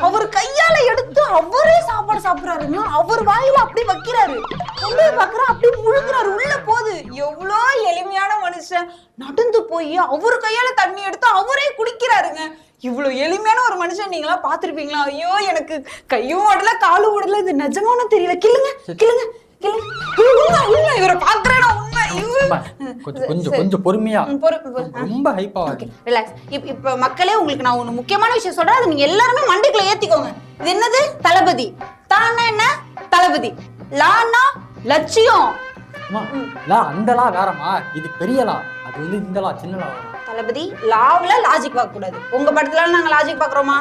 அவர் கையால எடுத்து அவரே சாப்பாடு சாப்பிடுறாருங்க. அவர் வாயில அப்படி வைக்கிறாரு, கொண்டு பாக்குற அப்படி முழுங்குறாரு, உள்ள போகுது. எவ்வளோ எளிமையான மனுஷன், நடந்து போய் அவரு கையால தண்ணி எடுத்து அவரே குடிக்கிறாருங்க. இவ்வளவு எளிமையான ஒரு மனுஷன் நீங்களா பாத்திருப்பீங்களா? ஐயோ, எனக்கு கையும் ஓடல காலும் ஓடல, இது நிஜமான தெரியல. கிளுங்க இவரை பாக்குறேன் கொஞ்சம் பொறுமையா, ரொம்ப ஹைப்பா. ரிலாக்ஸ். இப்ப மக்களே, உங்களுக்கு நான் ஒண்ணு முக்கியமான விஷயம் சொல்றேன், அது நீங்க எல்லாருமே மண்டைக்குள்ள ஏத்திக்கோங்க. இது என்னது? தளபதி. தான்னா என்ன? தளபதி. லான்னா லட்சியம். அந்த லா வேறமா, இது பெரிய லா, அது வந்து இந்த லா சின்ன லா. தளபதி லாவ்ல லாஜிக் பார்க்க கூடாது. உங்க படத்துல நாங்க லாஜிக் பாக்குறோமா?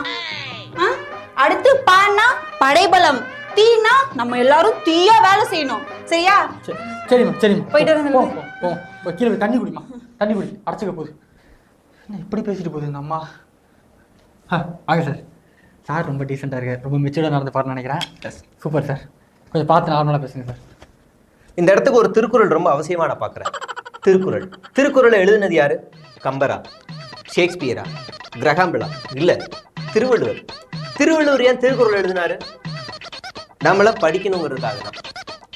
அடுத்து பான்னா படைபலம். தீனா நம்ம எல்லாரும் தீயா வேலை செய்யணும், சரியா? சரிம்மா சரிம்மா, போயிட்டு வரேன் போ தம்பி. போ போ, கீழே போய் தண்ணி குடிமா, தண்ணி குடி, அடைச்சிக்க போகுது. என்ன இப்படி பேசிட்டு போகுது இந்த அம்மா? வாங்க சார். சார் ரொம்ப டீசெண்டாக இருக்கார், ரொம்ப மெச்சூர்டாக நடந்து பாருன்னு நினைக்கிறேன். சூப்பர் சார், கொஞ்சம் பார்த்து நார்மலாக பேசுங்க சார். இந்த இடத்துக்கு ஒரு திருக்குறள் ரொம்ப அவசியமா நான் பார்க்குறேன். திருக்குறள். திருக்குறளை எழுதினது யாரு? கம்பரா, ஷேக்ஸ்பியரா, கிரகாம்பிளா? இல்ல, திருவள்ளுவர். திருவள்ளுவர் ஏன் திருக்குறள் எழுதினாரு? நம்மள படிக்கணுங்கிறதுக்காக தான்.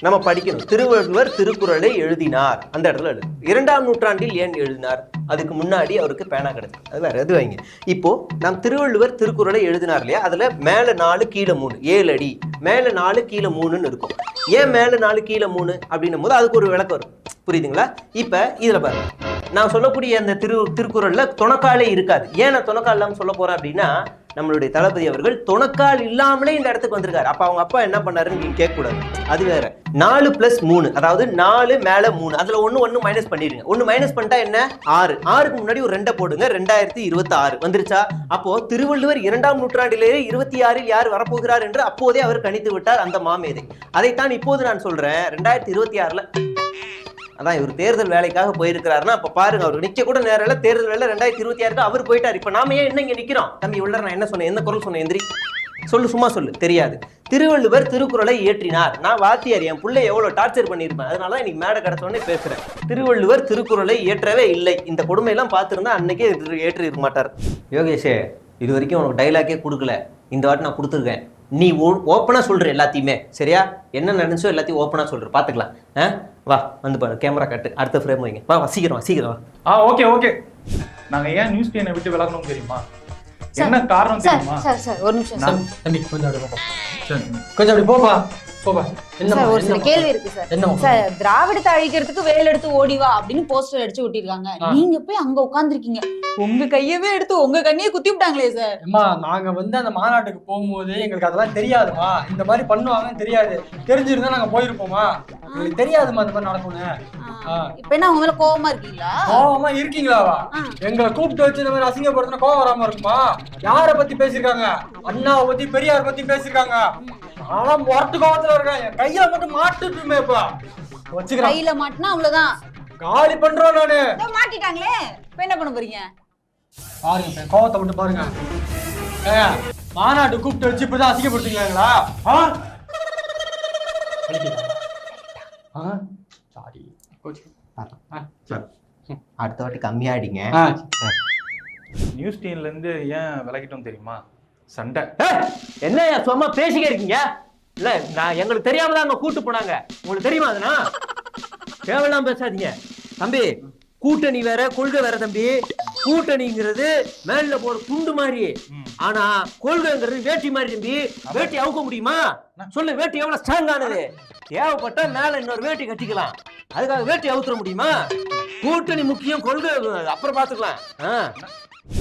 நம்ம படிக்கணும். திருவள்ளுவர் திருக்குறளை எழுதினார், அந்த இடத்துல எழுது. 2ஆம் நூற்றாண்டில் ஏன் எழுதினார்? அதுக்கு முன்னாடி அவருக்கு பேனா கிடைச்சது, அது வேற எது வைங்க. இப்போ நாம் திருவள்ளுவர் திருக்குறளை எழுதினார் இல்லையா, அதுல மேல 4 கீழே 3, 7 அடி, மேல 4 கீழே 3ன்னு இருக்கும். ஏன் மேல 4 கீழே 3 அப்படின்னும் போது அதுக்கு ஒரு விளக்கம் வரும், புரியுதுங்களா? இப்ப இதுல பாருங்க, நான் சொல்லக்கூடிய அந்த திருக்குறள்ல துணக்காலே இருக்காது. ஏன் நான் துணக்கால் இல்லாம சொல்ல போறேன் அப்படின்னா, நம்மளுடைய தளபதி அவர்கள் துணக்கால் இல்லாமலே இந்த இடத்துக்கு வந்திருக்காரு. அப்ப அவங்க அப்பா என்ன பண்ணாருன்னு நீங்க கேட்க கூடாது, அது வேற. 4 + 3, அதாவது 4 மேல 3, அதுல ஒண்ணு மைனஸ் பண்ணிடுங்க. 1 மைனஸ் பண்ணிட்டா என்ன? 6. 6க்கு முன்னாடி ஒரு 2 போடுங்க, 2026 வந்துருச்சா? அப்போ திருவள்ளுவர் 2ஆம் நூற்றாண்டிலேயே 26ல் யார் வரப்போகிறார் என்று அப்போதே அவர் கணித்து விட்டார், அந்த மாமேதை. அதைத்தான் இப்போது நான் சொல்றேன். 2026ல அதான் இவர் தேர்தல் வேலைக்காக போயிருக்கிறாருன்னா அப்ப பாருங்க, அவர் நிக்க கூட நேரம் இல்ல. தேர்தல் வேலை 2026 அவர் போயிட்டார். இப்ப நாம ஏன் என்ன இங்க நிக்கிறோம்? தம்பி உள்ள நான் என்ன சொன்னேன், என்ன குரல் சொன்னேன்? எந்திரி சொல்லு, சும்மா சொல்லு. தெரியாது. திருவள்ளுவர் திருக்குறளை இயற்றினார். நான் வாத்தியார், என் பிள்ளை எவ்வளவு டார்ச்சர் பண்ணியிருப்பேன், அதனால இன்னைக்கு மேடை கிடைச்சோடனே பேசுறேன். திருவள்ளுவர் திருக்குறளை இயற்றவே இல்லை. இந்த கொடுமையெல்லாம் பார்த்திருந்தா அன்னைக்கே ஏற்றி இருக்க மாட்டார். யோகேஷே, இது வரைக்கும் உனக்கு டைலாக்கே கொடுக்கல, இந்த வாட்டி நான் கொடுத்துருக்கேன். நீ ஓப்பனா சொல்ற எல்லாத்தையுமே, சரியா? என்ன நடந்துச்சோ எல்லாத்தையும் ஓப்பனா சொல்ற, பாத்துக்கலாம். வா வந்து பாரு, கேமரா கட்டு, அடுத்த ஃப்ரேம் வைங்க. வா சீக்கிரம் வா. Okay okay. நாங்க ஏன் நியூஸ் டென்னை விட்டு விலகணும் தெரியுமா? என்ன காரணம் தெரியுமா? சார் ஒரு நிமிஷம் சார். தம்பி கொஞ்சம் அப்படி போப்பா, சரி. கொஞ்சம் அப்படி போப்பா போப்பா. சார் ஒரு சில கேள்வி இருக்கு சார். என்ன சார், திராவிடத்தை அழிக்கிறதுக்கு வேல் எடுத்து ஓடிவா அப்படின்னு போஸ்டர் அடிச்சு ஒட்டிருக்காங்க. நீங்க போய் அங்க உட்கார்ந்துருக்கீங்க, உங்க கையவே எடுத்து உங்க கண்ணையே குத்தி விட்டாங்களே சார். அம்மா, நாங்க வந்து அந்த மாநாட்டுக்கு போகும்போது எங்களுக்கு அதெல்லாம் தெரியாதுமா, இந்த மாதிரி பண்ணுவாங்கன்னு தெரியாது. தெரிஞ்சிருந்தா நாங்க போயிருப்போமா? எங்களுக்கு தெரியாதுமா இந்த மாதிரி நடக்கும்னு. இப்ப என்ன உங்க மேல கோவமா இருக்கீங்களா? கோவமா இருக்கீங்களாவா? எங்களை கூப்பிட்டு வச்சு இந்த மாதிரி அசிங்கப்படுத்தினா கோவம் வராம இருக்குமா? யார பத்தி பேசிருக்காங்க? அண்ணாவை பத்தி, பெரியார் பத்தி பேசிருக்காங்க. ஆனா மொரட்டு கோவத்துல இருக்கேன், என் கையில மட்டும் மாட்டுட்டுமே. இப்ப வச்சுக்கிறேன், கையில மாட்டினா அவ்வளவுதான், காலி பண்றோம் நானு. மாட்டிட்டாங்களே, இப்ப என்ன பண்ண போறீங்க? பாருங்க, கோவத்தை மட்டும் பாருங்க. மாநாட்டு கூப்பிட்டு வச்சு இப்பதான் அசிங்கப்படுத்துங்களா? சாரி, அடுத்த வாட்டி கம்மியாடிங்க. நியூஸ் டென்ல இருந்து ஏன் விலகிட்டோம் தெரியுமா? சண்டை. என்ன சும்மா பேசிக்க இருக்கீங்க? இல்ல, நான் எங்களுக்கு தெரியாம தான் அங்க கூட்டு போனாங்க. உங்களுக்கு தெரியுமா? அதுனா தேவையில்லாம பேசாதீங்க தம்பி. கூட்டணி வேற, கொள்கை வேற தம்பி. கூட்டணிங்கிறது மேல போற துண்டு மாதிரி, ஆனா கொள்கைங்கிறது வேட்டி மாதிரி தம்பி. வேட்டி அவுக்க முடியுமா? சொல்லு, வேட்டி எவ்வளவு ஸ்ட்ராங் ஆனது. தேவைப்பட்டா மேல இன்னொரு வேட்டி கட்டிக்கலாம், அதுக்காக வேட்டி அவுத்துற முடியுமா? கூட்டணி முக்கியம், கொள்கை அப்புறம் பாத்துக்கலாம்.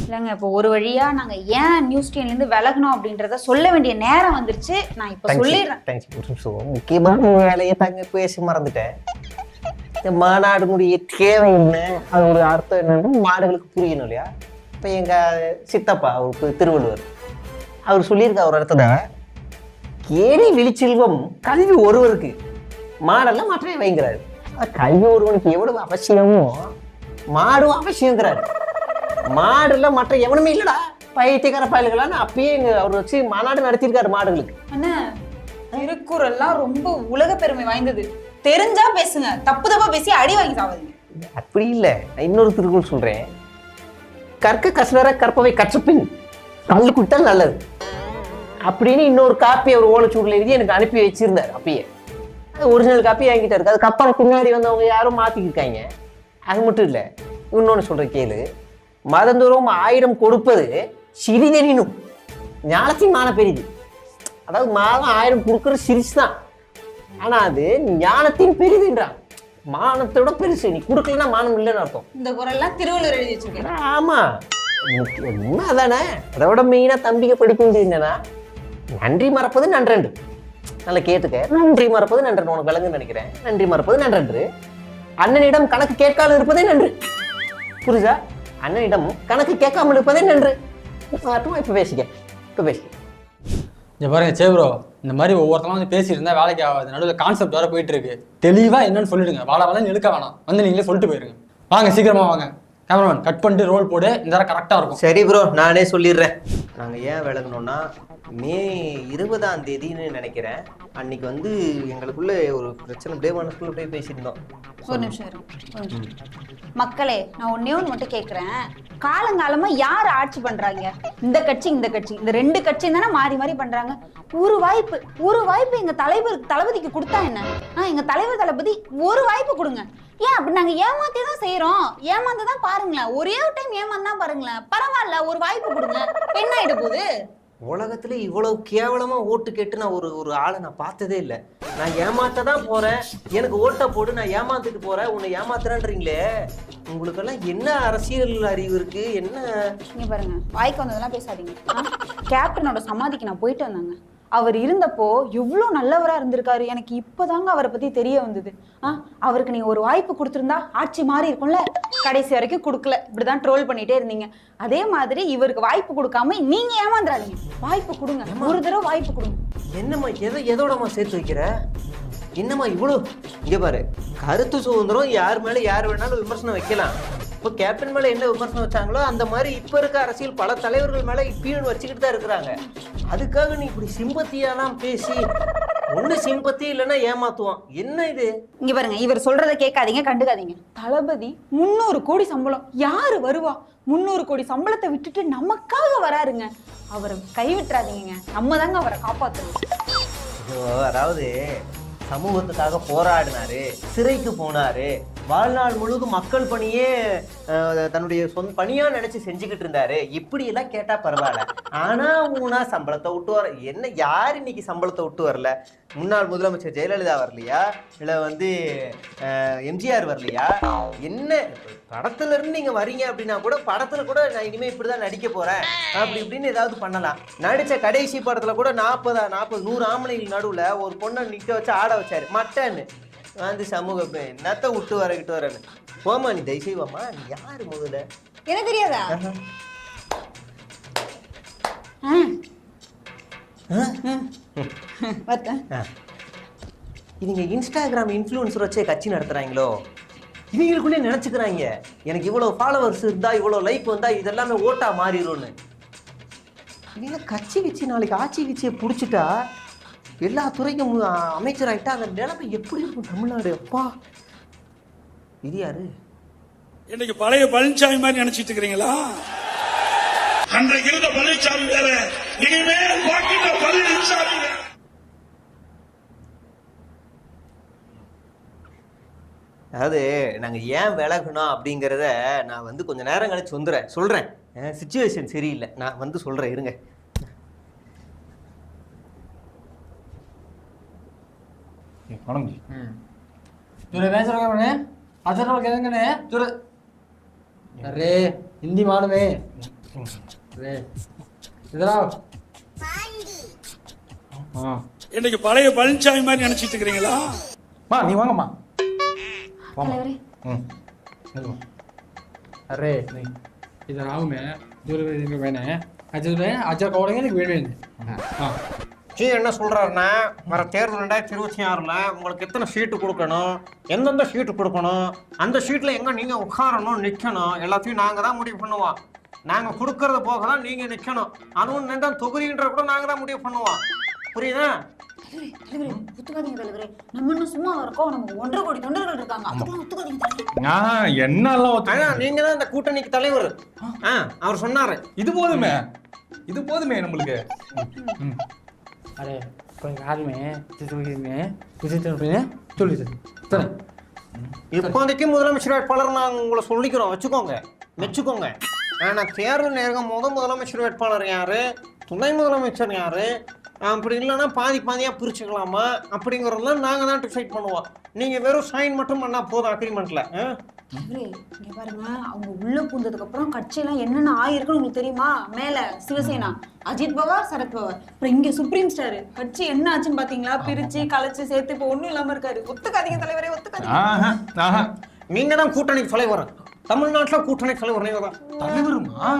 இல்லைங்க, இப்போ ஒரு வழியா நாங்க ஏன் நியூஸ் டென்ல இருந்து விலகணும் அப்படின்றத சொல்ல வேண்டிய நேரம் வந்துருச்சு. நான் இப்ப சொல்லிடுறேன். முக்கியமான வேலையை தாங்க பேசி மறந்துட்டேன். இந்த மாநாடுடைய தேவை என்ன, அதோட அர்த்தம் என்னன்னு மாடுகளுக்கு புரியணும் இல்லையா? இப்போ எங்க சித்தப்பா அவருக்கு திருவள்ளுவர் அவர் சொல்லியிருக்க ஒரு இடத்துல, கேணி விழிச்செல்வம் கல்வி ஒருவருக்கு, மாடெல்லாம் மற்றவே வைங்கிறாரு. கல்வி ஒருவனுக்கு எவ்வளவு அவசியமோ மாடும் அவசியங்கிறாரு. மாடுல மற்ற எவனுமே இல்லடா, பைத்தியக்கார பயல்களான்னு அப்பயே அவர் வச்சு மாநாடு நடத்திருக்காரு மாடுகளுக்கு. என்ன திருக்குறள்லாம் ரொம்ப உலக பெருமை வாய்ந்தது, தெரிஞ்சா பேசுங்க, தப்பு தப்பா பேசி அடி வாங்கி சாவாதீங்க. அப்படி இல்லை, நான் இன்னொரு திருக்குறள் சொல்றேன். கற்க கசடர கற்பவை கற்றபின் கல்லு குட்டால் நல்லது அப்படின்னு இன்னொரு காப்பி அவர் ஓலைச்சூடில் எழுதி எனக்கு அனுப்பி வச்சிருந்தார். அப்பயே ஒரிஜினல் காப்பி வாங்கிட்டா இருக்கு. அதுக்கப்புறம் பின்னாடி வந்தவங்க யாரும் மாத்திக்கிருக்காங்க. அது மட்டும் இல்லை, இன்னொன்னு சொல்ற கேளு. மதந்தோறும் 1000 கொடுப்பது சிறிதெனினும் ஞானத்தின் மான பெரிது. அதாவது மாதம் 1000 கொடுக்கறது சிரிச்சு தான், ஆனா அது ஞானத்தின் பெரிதுன்றான். மானத்தோட பெருசு. நீ கொடுக்கலன்னா மானம் இல்லைன்னு அர்த்தம். இந்த குறள்லாம் திருவள்ளுவர் எழுதி வச்சிருக்கேன். ஆமா, உண்மை அதானே. அதை விட மெயினா தம்பிக்கு படிக்க வேண்டியது என்னன்னா, நன்றி மறப்பது நன்றன்று. நல்லா கேட்டுக்க, நன்றி மறப்பது நன்றன்று. உனக்கு விளங்குன்னு நினைக்கிறேன். நன்றி மறப்பது நன்றன்று. அண்ணனிடம் கணக்கு கேட்காமல் இருப்பதே நன்று. புரியுதா? அண்ணனிடம் கணக்கு கேட்காமல் இருப்பதே நன்று. இப்ப பேசிக்க. இங்க பாருங்க சேப்ரோ, இந்த மாதிரி ஒவ்வொருத்தரும் வந்து பேசிட்டு இருந்தா வேலைக்கு ஆகாது. நடுவில் கான்செப்ட் வர போயிட்டு இருக்கு. தெளிவா என்னன்னு சொல்லிடுங்க. வாழ இழுக்க வேணாம், வந்து நீங்களே சொல்லிட்டு போயிருங்க. வாங்க சீக்கிரமா வாங்க. கேமராமேன் கட் பண்ணிட்டு ரோல் போடு, இந்த நேரம் கரெக்டா இருக்கும். சரி ப்ரோ, நானே சொல்லிடுறேன். நாங்கள் ஏன் விலகணும்னா, மே 20ஆம் தேதின்னு நினைக்கிறேன். அன்னைக்கு வந்து எங்களுக்குள்ள ஒரு பிரச்சனை அப்படியே மனசுக்குள்ள அப்படியே பேசியிருந்தோம். ஒரு நிமிஷம் இருங்க. மக்களே, நான் ஒன்னே ஒன்று மட்டும் கேட்குறேன். காலங்காலமா யார் ஆட்சி பண்றாங்க? இந்த கட்சி இந்த கட்சி, இந்த ரெண்டு கட்சி தானே மாறி மாறி பண்றாங்க. ஒரு வாய்ப்பு எங்க தளபதிக்கு கொடுத்தா என்ன? எங்க தளபதி ஒரு வாய்ப்பு கொடுங்க. ஏன் அப்படி நாங்க ஏமாத்தி தான் செய்யறோம். ஏமாந்து தான் பாருங்களேன், ஒரே ஒரு டைம் ஏமாந்தா பாருங்களேன். பரவாயில்ல, ஒரு வாய்ப்பு கொடுங்க. என்ன ஆயிட போகுது? உலகத்துல இவ்வளவு கேவலமா ஓட்டு கேட்டு நான் ஒரு ஆளை நான் பார்த்ததே இல்லை. நான் ஏமாத்த தான் போறேன், எனக்கு ஓட்டை போடு, நான் ஏமாத்துட்டு போறேன், உன்னை ஏமாத்துறேன்றீங்களே. உங்களுக்கெல்லாம் என்ன அரசியல் அறிவு இருக்கு? என்ன நீங்க பாருங்க, வாய்க்கு வந்ததெல்லாம் பேசாதீங்க. கேப்டனோட சமாதிக்கு நான் போயிட்டு வந்தாங்க. அவர் இருந்தப்போ எவ்வளோ நல்லவரா இருந்திருக்காரு. எனக்கு இப்போதாங்க அவரை பத்தி தெரிய வந்தது. அவருக்கு நீங்க ஒரு வாய்ப்பு கொடுத்துருந்தா ஆட்சி மாறி இருக்கும்ல. கடைசி வரைக்கும் கொடுக்கல, இப்படிதான் ட்ரோல் பண்ணிட்டே இருந்தீங்க. அதே மாதிரி இவருக்கு வாய்ப்பு கொடுக்காம நீங்க ஏமாந்துறாதீங்க. வாய்ப்பு கொடுங்க, ஒரு தடவை வாய்ப்பு கொடுங்க. என்னம்மா எதோடமா சேர்த்து வைக்கிற? என்னம்மா இவ்வளோ? இங்க பாரு, கருத்து சுதந்திரம் யார் மேல யார் வேணாலும் விமர்சனம் வைக்கலாம். இப்போ கேப்டன் மேல என்ன விமர்சனம் வச்சாங்களோ அந்த மாதிரி இப்ப இருக்க அரசியல் பல தலைவர்கள் மேல இப்பயும் வச்சுக்கிட்டு தான் இருக்கிறாங்க. அதுக்காக நீ இப்படி சிம்பத்தியெல்லாம் பேசி, ஒண்ணு சிம்பத்தி இல்லைன்னா ஏமாத்துவான். என்ன இது? இங்க பாருங்க, இவர் சொல்றதை கேட்காதீங்க, கண்டுக்காதீங்க. தளபதி 300 கோடி சம்பளம், யாரு வருவா? 300 கோடி சம்பளத்தை விட்டுட்டு நமக்காக வராருங்க. அவரை கைவிட்டுறாதீங்க, நம்ம தாங்க அவரை காப்பாற்றணும். அதாவது சமூகத்துக்காக போராடினாரு, சிறைக்கு போனாரு, வாழ்நாள் முழுவதும் மக்கள் பணியே தன்னுடைய சொந்த பணியா நினைச்சு செஞ்சுக்கிட்டு இருந்தாரு. இப்படி எல்லாம் கேட்டா பரவாயில்ல. ஆனா ஊனா சம்பளத்தை விட்டு வர என்ன? யார் இன்னைக்கு சம்பளத்தை விட்டு வரல? முன்னாள் முதலமைச்சர் ஜெயலலிதா வரலையா? இல்ல வந்து எம்ஜிஆர் வரலையா? என்ன படத்துல இருந்து நீங்க வரீங்க அப்படின்னா கூட, படத்துல கூட நான் இனிமே இப்படிதான் நடிக்க போறேன் அப்படி இப்படின்னு ஏதாவது பண்ணலாம். நடிச்ச கடைசி படத்துல கூட 100 ஆம்பளைகள் நடுவுல ஒரு பொண்ணை நிக்க வச்சு ஆட வச்சாரு. மட்டன்னு வந்து சமூக என்னத்த விட்டு வரன்னு போமா. நீ தயவுசெய்வாமா, நீ யாரு முதல்ல? என்ன தெரியாதா? இவங்க இன்ஸ்டாகிராம் இன்ஃப்ளூயன்சர் வச்சே கட்சி நடத்துறாங்களோ? இவங்களுக்குள்ளே நினைச்சுக்கிறாங்க எனக்கு இவ்வளவு ஃபாலோவர்ஸ் இருந்தா, இவ்வளவு லைக் வந்தா இதெல்லாமே ஓட்டா மாறிடும்னு. இவங்க கட்சி வச்சு நாளைக்கு ஆட்சி வச்சியை பிடிச்சிட்டா எல்லா துறைக்கும் அமைச்சர் ஆயிட்டா அந்த நிலைமை எப்படி இருக்கும் தமிழ்நாடு? அப்பா, இது யாரு? இன்னைக்கு பழைய பழனிசாமி மாதிரி நினைச்சிட்டு இருக்கிறீங்களா? அன்றைக்கு இருந்த பழனிசாமி வேற, இனிமேல் பார்க்கின்ற பழனிசாமி வேற. அதாவது நாங்க ஏன் விலகணும் அப்படிங்கிறத நான் வந்து கொஞ்ச நேரம் கழிச்சு சொல்றேன். சிச்சுவேஷன் சரியில்லை, நான் வந்து சொல்றேன், இருங்க. மேடம் जी तुरे मैं चल गया अच्छा तो कहने ने तुरे अरे हिंदी मालूम है अरे इधर आओ இன்னைக்கு பழைய பழனிசாமி மாதிரி நினைச்சிட்டு இருக்கிறீங்களா? மா நீ வாங்கம்மா. தலைவரே, अरे नहीं इधर आओ मैं तुरे इधर मैंने अच्छा कहोगे ना वेट में हां ஜி என்ன சொல்றாருன்னா, வர தேர்தல் 2026ல உங்களுக்கு எத்தனை சீட்டு கொடுக்கணும், எந்தெந்த சீட்டு கொடுக்கணும், அந்த சீட்டில் எங்கே நீங்கள் உட்காரணும், நிற்கணும், எல்லாத்தையும் நாங்கள் தான் முடிவு பண்ணுவோம். நாங்கள் கொடுக்கறது போக தான் நீங்கள் நிற்கணும். அதுவும் நின்று தொகுதின்ற கூட நாங்கள் தான் முடிவு பண்ணுவோம். புரியுதா? ஒத்துக்காதீங்க தலைவரே, நம்ம இன்னும் சும்மா இருக்கோம். நமக்கு 1.5 கோடி தொண்டர்கள் இருக்காங்க. அதெல்லாம் ஒத்துக்காதீங்க தலைவரே. என்னெல்லாம் நீங்க தான் இந்த கூட்டணிக்கு தலைவர். அவர் சொன்னாரு. இது போதுமே நம்மளுக்கு. अरे कोई हाल में कुछ சொல்லி சார் இப்போதைக்கு முதலமைச்சர் வேட்பாளர் நாங்கள் உங்களை சொல்லிக்கிறோம், மெச்சுக்கோங்க. ஆனால் தேர்தல் நேரம் முதலமைச்சர் வேட்பாளர் யாரு, துணை முதலமைச்சர் யாரு, அப்படி இல்லைன்னா பாதியாக பிரிச்சுக்கலாமா அப்படிங்கிறதெல்லாம் நாங்கள் தான் டிசைட் பண்ணுவோம். நீங்கள் வெறும் சைன் மட்டும் பண்ணால் போதும் அக்ரிமெண்ட்ல. இங்க பாருங்க, அவங்க உள்ள பூந்ததுக்கு அப்புறம் கட்சியெல்லாம் என்னென்ன ஆயிருக்குன்னு உங்களுக்கு தெரியுமா? மேல சிவசேனா, அஜித் பவார், சரத் பவார், அப்புறம் இங்க சுப்ரீம் ஸ்டார். கட்சி என்ன ஆச்சுன்னு பாத்தீங்களா? பிரிச்சு கலைச்சு சேர்த்து இப்ப ஒண்ணும் இல்லாம இருக்காரு. ஒத்துக்காதீங்க தலைவரே, ஒத்துக்காதீங்க. நீங்க தான் கூட்டணி தலைவர். தமிழ்நாட்டுல கூட்டணி தலைவர் நீங்க தான். தலைவருமா?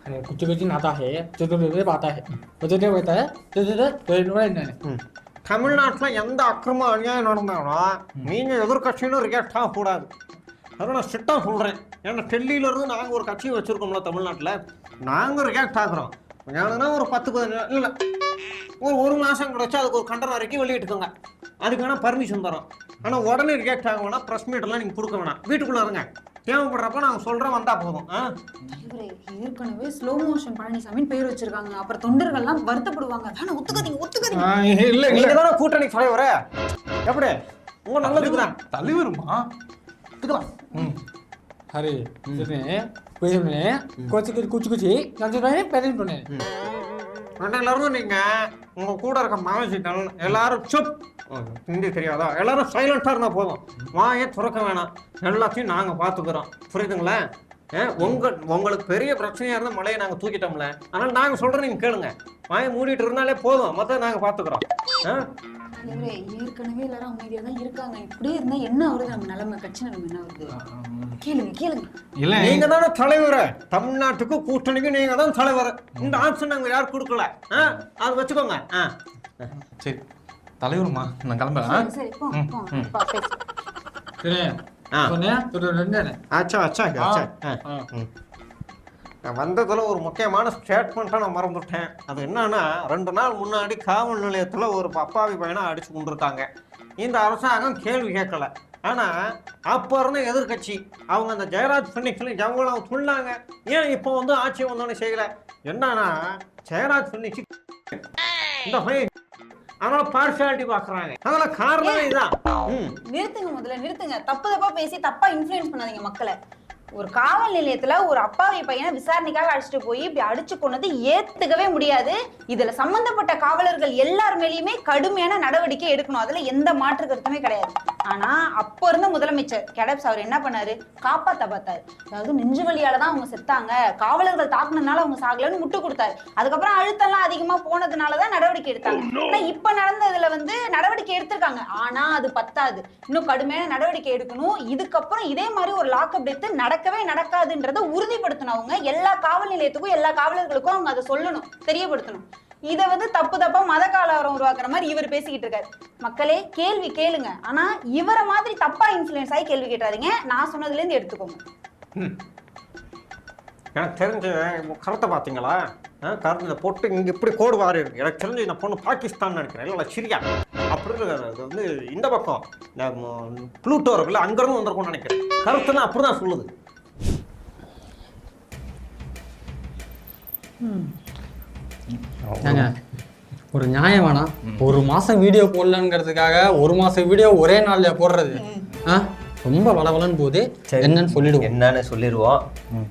अरे कुछ कुछ आता है जो आता है जो होता है जो தமிழ்நாட்டில் எந்த அக்கிரமம் அநியாயம் நடந்தாலும் நீங்கள் எதிர்கட்சின்னு ரியாக்ட் ஆகக்கூடாது. அதை நான் ஸ்ட்ரிக்டாக சொல்கிறேன். ஏன்னா டெல்லியிலேருந்து நாங்கள் ஒரு கட்சியை வச்சுருக்கோம்ல தமிழ்நாட்டில், நாங்கள் ரியாக்ட் ஆகுறோம். ஏன்னா ஒரு 10-15 இல்லை ஒரு மாதம் கிடச்சி அதுக்கு ஒரு கண்டனம் வரைக்கும் வெளியிட்டுக்கோங்க. அதுக்கு வேணால் பர்மிஷன் தரோம். ஆனால் உடனே ரியாக்ட் ஆக வேணாம், ப்ரெஸ் மீட்டெல்லாம் நீங்கள் கொடுக்க வேணாம், வீட்டுக்குள்ளே இருங்க. தேவைப்படுறப்ப நாங்கள் சொல்கிறோம், வந்தால் போதும். தலைவரே, ஏற்கனவே ஸ்லோ மோஷன் பழனிசாமின்னு பேர் வச்சிருக்காங்க. அப்புறம் தொண்டர்கள்லாம் வருத்தப்படுவாங்க. வேணா ஒத்துக்காதீங்க. இல்லை நீங்கள் தானே கூட்டணி தலைவரே, எப்படி உங்கள் நல்லதுக்கு தான் தலைவருமா अरे कुछ कुछ कुछ பேரண்ட் பண்ணேன். எல்லாரும் நீங்க உங்க கூட இருக்க மாவசிகள் எல்லாரும் சுப், ஹிந்தி தெரியாதா, எல்லாரும் சைலண்டா இருந்தா போதும், வாயை துறக்க வேணாம், எல்லாத்தையும் நாங்க பாத்துக்கிறோம். புரியுதுங்களா? உங்களுக்கு பெரிய பிரச்சனையா இருந்தா மழையை நாங்க தூக்கிட்டோம்ல, அதனால நாங்க சொல்றோம், நீங்க கேளுங்க. வாயை மூடிட்டு இருந்தாலே போதும், மொத்தம் நாங்க பாத்துக்கிறோம். ஏற்கனவே எல்லாரும் அமைதியா தான் இருக்காங்க. இப்படியே இருந்தா என்ன வருது நம்ம நிலைமை, கட்சி நிலைமை என்ன வருது? கேளுங்க. இல்ல நீங்க தானே தலைவர், தமிழ்நாட்டுக்கு கூட்டணிக்கு நீங்க தான் தலைவர். இந்த ஆப்ஷன் நாங்க யாரும் கொடுக்கல, அதை வச்சுக்கோங்க. சரி தலைவருமா, நான் கிளம்புறேன். சரி போ பேசு. நான் வந்ததுல ஒரு முக்கியமான ஸ்டேட்மெண்ட்டை நான் மறந்துட்டேன். அது என்னன்னா, 2 நாள் முன்னாடி காவல் நிலையத்தில் ஒரு அப்பாவி பையனை அடிச்சு கொண்டிருக்காங்க. இந்த அரசாங்கம் கேள்வி கேட்கல. ஆனால் அப்போ இருந்த எதிர்கட்சி அவங்க அந்த ஜெயராஜ் பின்னிக்ஸ் எவ்வளோ சொன்னாங்க, ஏன் இப்போ வந்து ஆட்சி வந்தோன்னு செய்யலை? என்னன்னா, ஜெயராஜ் பின்னிக்ஸ் இந்த பையன் அதனால பார்ஷியாலிட்டி பார்க்குறாங்க. அதனால காரணமே இதுதான். நிறுத்துங்க, முதல்ல நிறுத்துங்க. தப்பா பேசி தப்பா இன்ஃப்ளூயன்ஸ் பண்ணாதீங்க மக்களை. ஒரு காவல் நிலையத்துல ஒரு அப்பாவி பையனை விசாரணைக்காக அழைச்சிட்டு போய் இப்படி அடிச்சு கொண்டது ஏத்துக்கவே முடியாது. இதுல சம்பந்தப்பட்ட காவலர்கள் எல்லார் மேலேயுமே கடுமையான நடவடிக்கை எடுக்கணும், அதுல எந்த மாற்று கருத்துமே கிடையாது. ஆனா அப்போ இருந்த முதலமைச்சர் கெடப்ஸ் அவர் என்ன பண்ணாரு, காப்பாத்த பார்த்தாரு. அதாவது நெஞ்சு வலியால தான் அவங்க செத்தாங்க, காவலர்கள் தாக்குனதுனால அவங்க சாகலன்னு முட்டு கொடுத்தாரு. அதுக்கப்புறம் அழுத்தம்லாம் அதிகமா போனதுனாலதான் நடவடிக்கை எடுத்தாங்க. ஆனா இப்ப நடந்ததுல வந்து நடவடிக்கை எடுத்திருக்காங்க, ஆனா அது பத்தாது, இன்னும் கடுமையான நடவடிக்கை எடுக்கணும். இதுக்கப்புறம் இதே மாதிரி ஒரு லாக்அப் டெத் நடக்கவே நடக்காதுன்றத உறுதிப்படுத்தணும். அவங்க எல்லா காவல் நிலையத்துக்கும் எல்லா காவலர்களுக்கும் அவங்க அதை சொல்லணும், தெரியப்படுத்தணும். இத வந்து தப்பா மத கலவரம் உருவாக்குற மாதிரி இவர் பேசிக்கிட்டு இருக்காரு. மக்களே கேள்வி கேளுங்க, ஆனா இவரை மாதிரி தப்பா இன்ஃப்ளூயன்ஸ் ஆகி கேள்வி கேட்டாதீங்க. நான் சொன்னதுல இருந்து எடுத்துக்கோங்க. எனக்கு தெரிஞ்ச கருத்தை பார்த்தீங்களா? கருத்தை போட்டு இங்கே இப்படி கோடு வாரி இருக்கு. எனக்கு தெரிஞ்சு இந்த பொண்ணு பாகிஸ்தான் நினைக்கிறேன், இல்லை சிரியா அப்படி இருக்கிறது வந்து இந்த பக்கம் ப்ளூட்டோ இருக்குல்ல, அங்கிருந்து வந்திருக்கும்னு நினைக்கிறேன். கருத்துன்னா அப்படிதான் சொல்லுது. ஒரு நியாயம் வேணாம். ஒரு மாசம் வீடியோ போடலங்கிறதுக்காக ஒரு மாசம் வீடியோ ஒரே நாள்ல போடுறது ரொம்ப வளவலன்னு போது என்னன்னு சொல்லிடுவோம். என்னன்னு சொல்லிடுவோம்.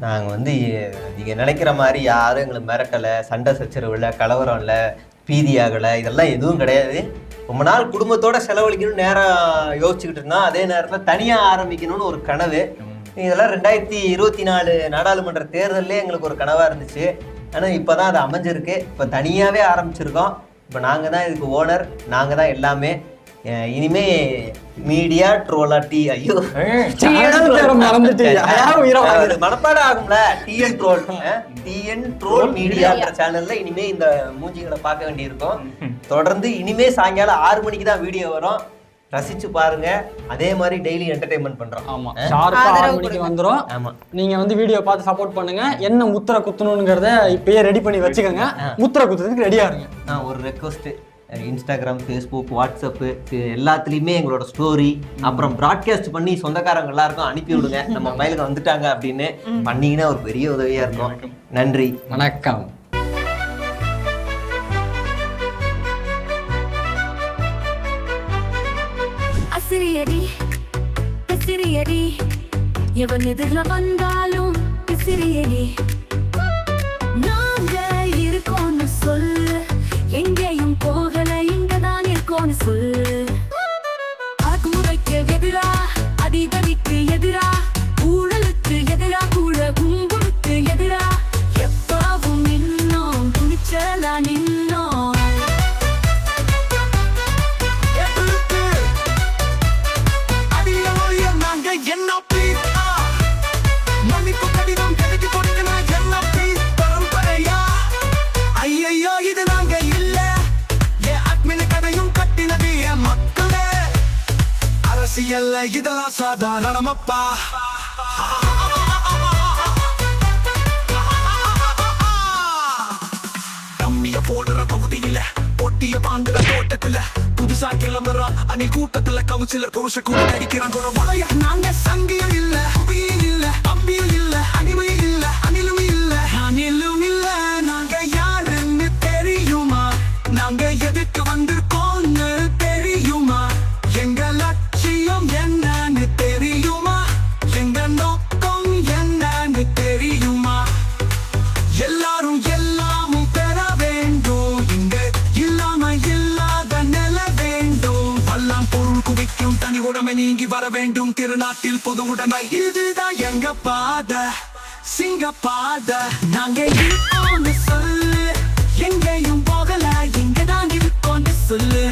நாங்க வந்து நீங்க நினைக்கிற மாதிரி யாரும் எங்களை மிரட்டலை, சண்டை சச்சரவு இல்லை, கலவரம் இல்லை, பீதியாகலை, இதெல்லாம் எதுவும் கிடையாது. ரொம்ப நாள் குடும்பத்தோட செலவழிக்கணும்னு நேரம் யோசிச்சுக்கிட்டு இருந்தோம். அதே நேரத்தில் தனியாக ஆரம்பிக்கணும்னு ஒரு கனவு. இதெல்லாம் 2024 நாடாளுமன்ற தேர்தலே எங்களுக்கு ஒரு கனவாக இருந்துச்சு. ஆனால் இப்போ தான் அது அமைஞ்சிருக்கு. இப்போ தனியாகவே ஆரம்பிச்சிருக்கோம். இப்போ நாங்கள் தான் இதுக்கு ஓனர், நாங்கள் தான் எல்லாமே. இனிமே மீடியா ட்ரோலாட்டி, ஐயோ மனப்பாடம் ஆகும்ல, டிஎன் ட்ரோல் மீடியான்ற சேனல்ல இனிமே இந்த மூஞ்சிகளை பார்க்க வேண்டியிருக்கும். தொடர்ந்து இனிமே சாயங்காலம் 6 மணிக்கு தான் வீடியோ வரும். ரசிச்சு பாருங்க. அதே மாதிரி டெய்லி என்டர்டைன்மெண்ட் பண்றோம். ஆமா, ஷார்ப்பா 6 மணிக்கு வந்துரும். ஆமா, நீங்க வந்து வீடியோ பார்த்து சப்போர்ட் பண்ணுங்க. என்ன முத்திரை குத்தணும்ங்கறத இப்பயே ரெடி பண்ணி வச்சுக்கோங்க. முத்திரை குத்துறதுக்கு ரெடியா இருங்க. ஒரு ரெக்வஸ்ட், இன்ஸ்டாகிராம், ஃபேஸ்புக், வாட்ஸ்அப் எல்லாத்துலேயுமே எங்களோட ஸ்டோரி அப்புறம் ப்ராட்காஸ்ட் பண்ணி சொந்தக்காரங்க எல்லாருக்கும் அனுப்பி விடுங்க. நம்ம மொபைலுக்கு வந்துட்டாங்க அப்படின்னு பண்ணீங்கன்னா ஒரு பெரிய உதவியா இருக்கும். நன்றி, வணக்கம். எவன் எதிர வந்தாலும் நாங்க இருக்கோன்னு சொல்லு, எங்கேயும் போகல, இங்கதான் இருக்கோன்னு சொல்லு. அடக்குமுறைக்கு எதிரா, அதிபதிக்கு எதிரா, ஊழலுக்கு எதிரா, ஊழ கும்பலுக்கு எதிரா, எப்பவும் இன்னும் துணிச்சலா நின்னோம். என்ன மன்னிப்பு கடிதம் கிடைக்கு கொடுக்கணும். என்ன அரசியல்ல இதெல்லாம் சாதாரணமப்பா. கம்மிய போடுற பகுதியில பொட்டிய பாங்குற தோட்டத்துல புதுசா கிளம்புறான் அணி கூட்டத்துல கவுச்சில கோஷ கூட நடிக்கிறான் ஒரு வளைய. நாங்க சங்கியும் இல்ல அம்பியும் இல்ல அம்பியும் இல்ல அனிமையும் இல்ல அணிலும் இல்ல அணிலும் இல்ல. நாங்க யாருன்னு தெரியுமா? நாங்க எதுக்கு வந்திருக்கோம்னு தெரியுமா? எங்க லட்சியம் என்னன்னு தெரியுமா? எங்க நோக்கம் என்னன்னு தெரியுமா? எல்லாரும் எல்லாமும் பெற வேண்டும். இங்க இல்லாம இல்லாத நில வேண்டும். எல்லாம் பொருள் குவிக்கும் தனி உடைமை நீங்கி வர வேண்டும். திருநாட்டில் பொது உடைமை இதுதான் எங்க பாதை, சிங்க பாதை. நாங்க இருக்கோம்னு சொல்லு, எங்கேயும் போகல, இங்கதான் இருக்கோம்னு சொல்லு.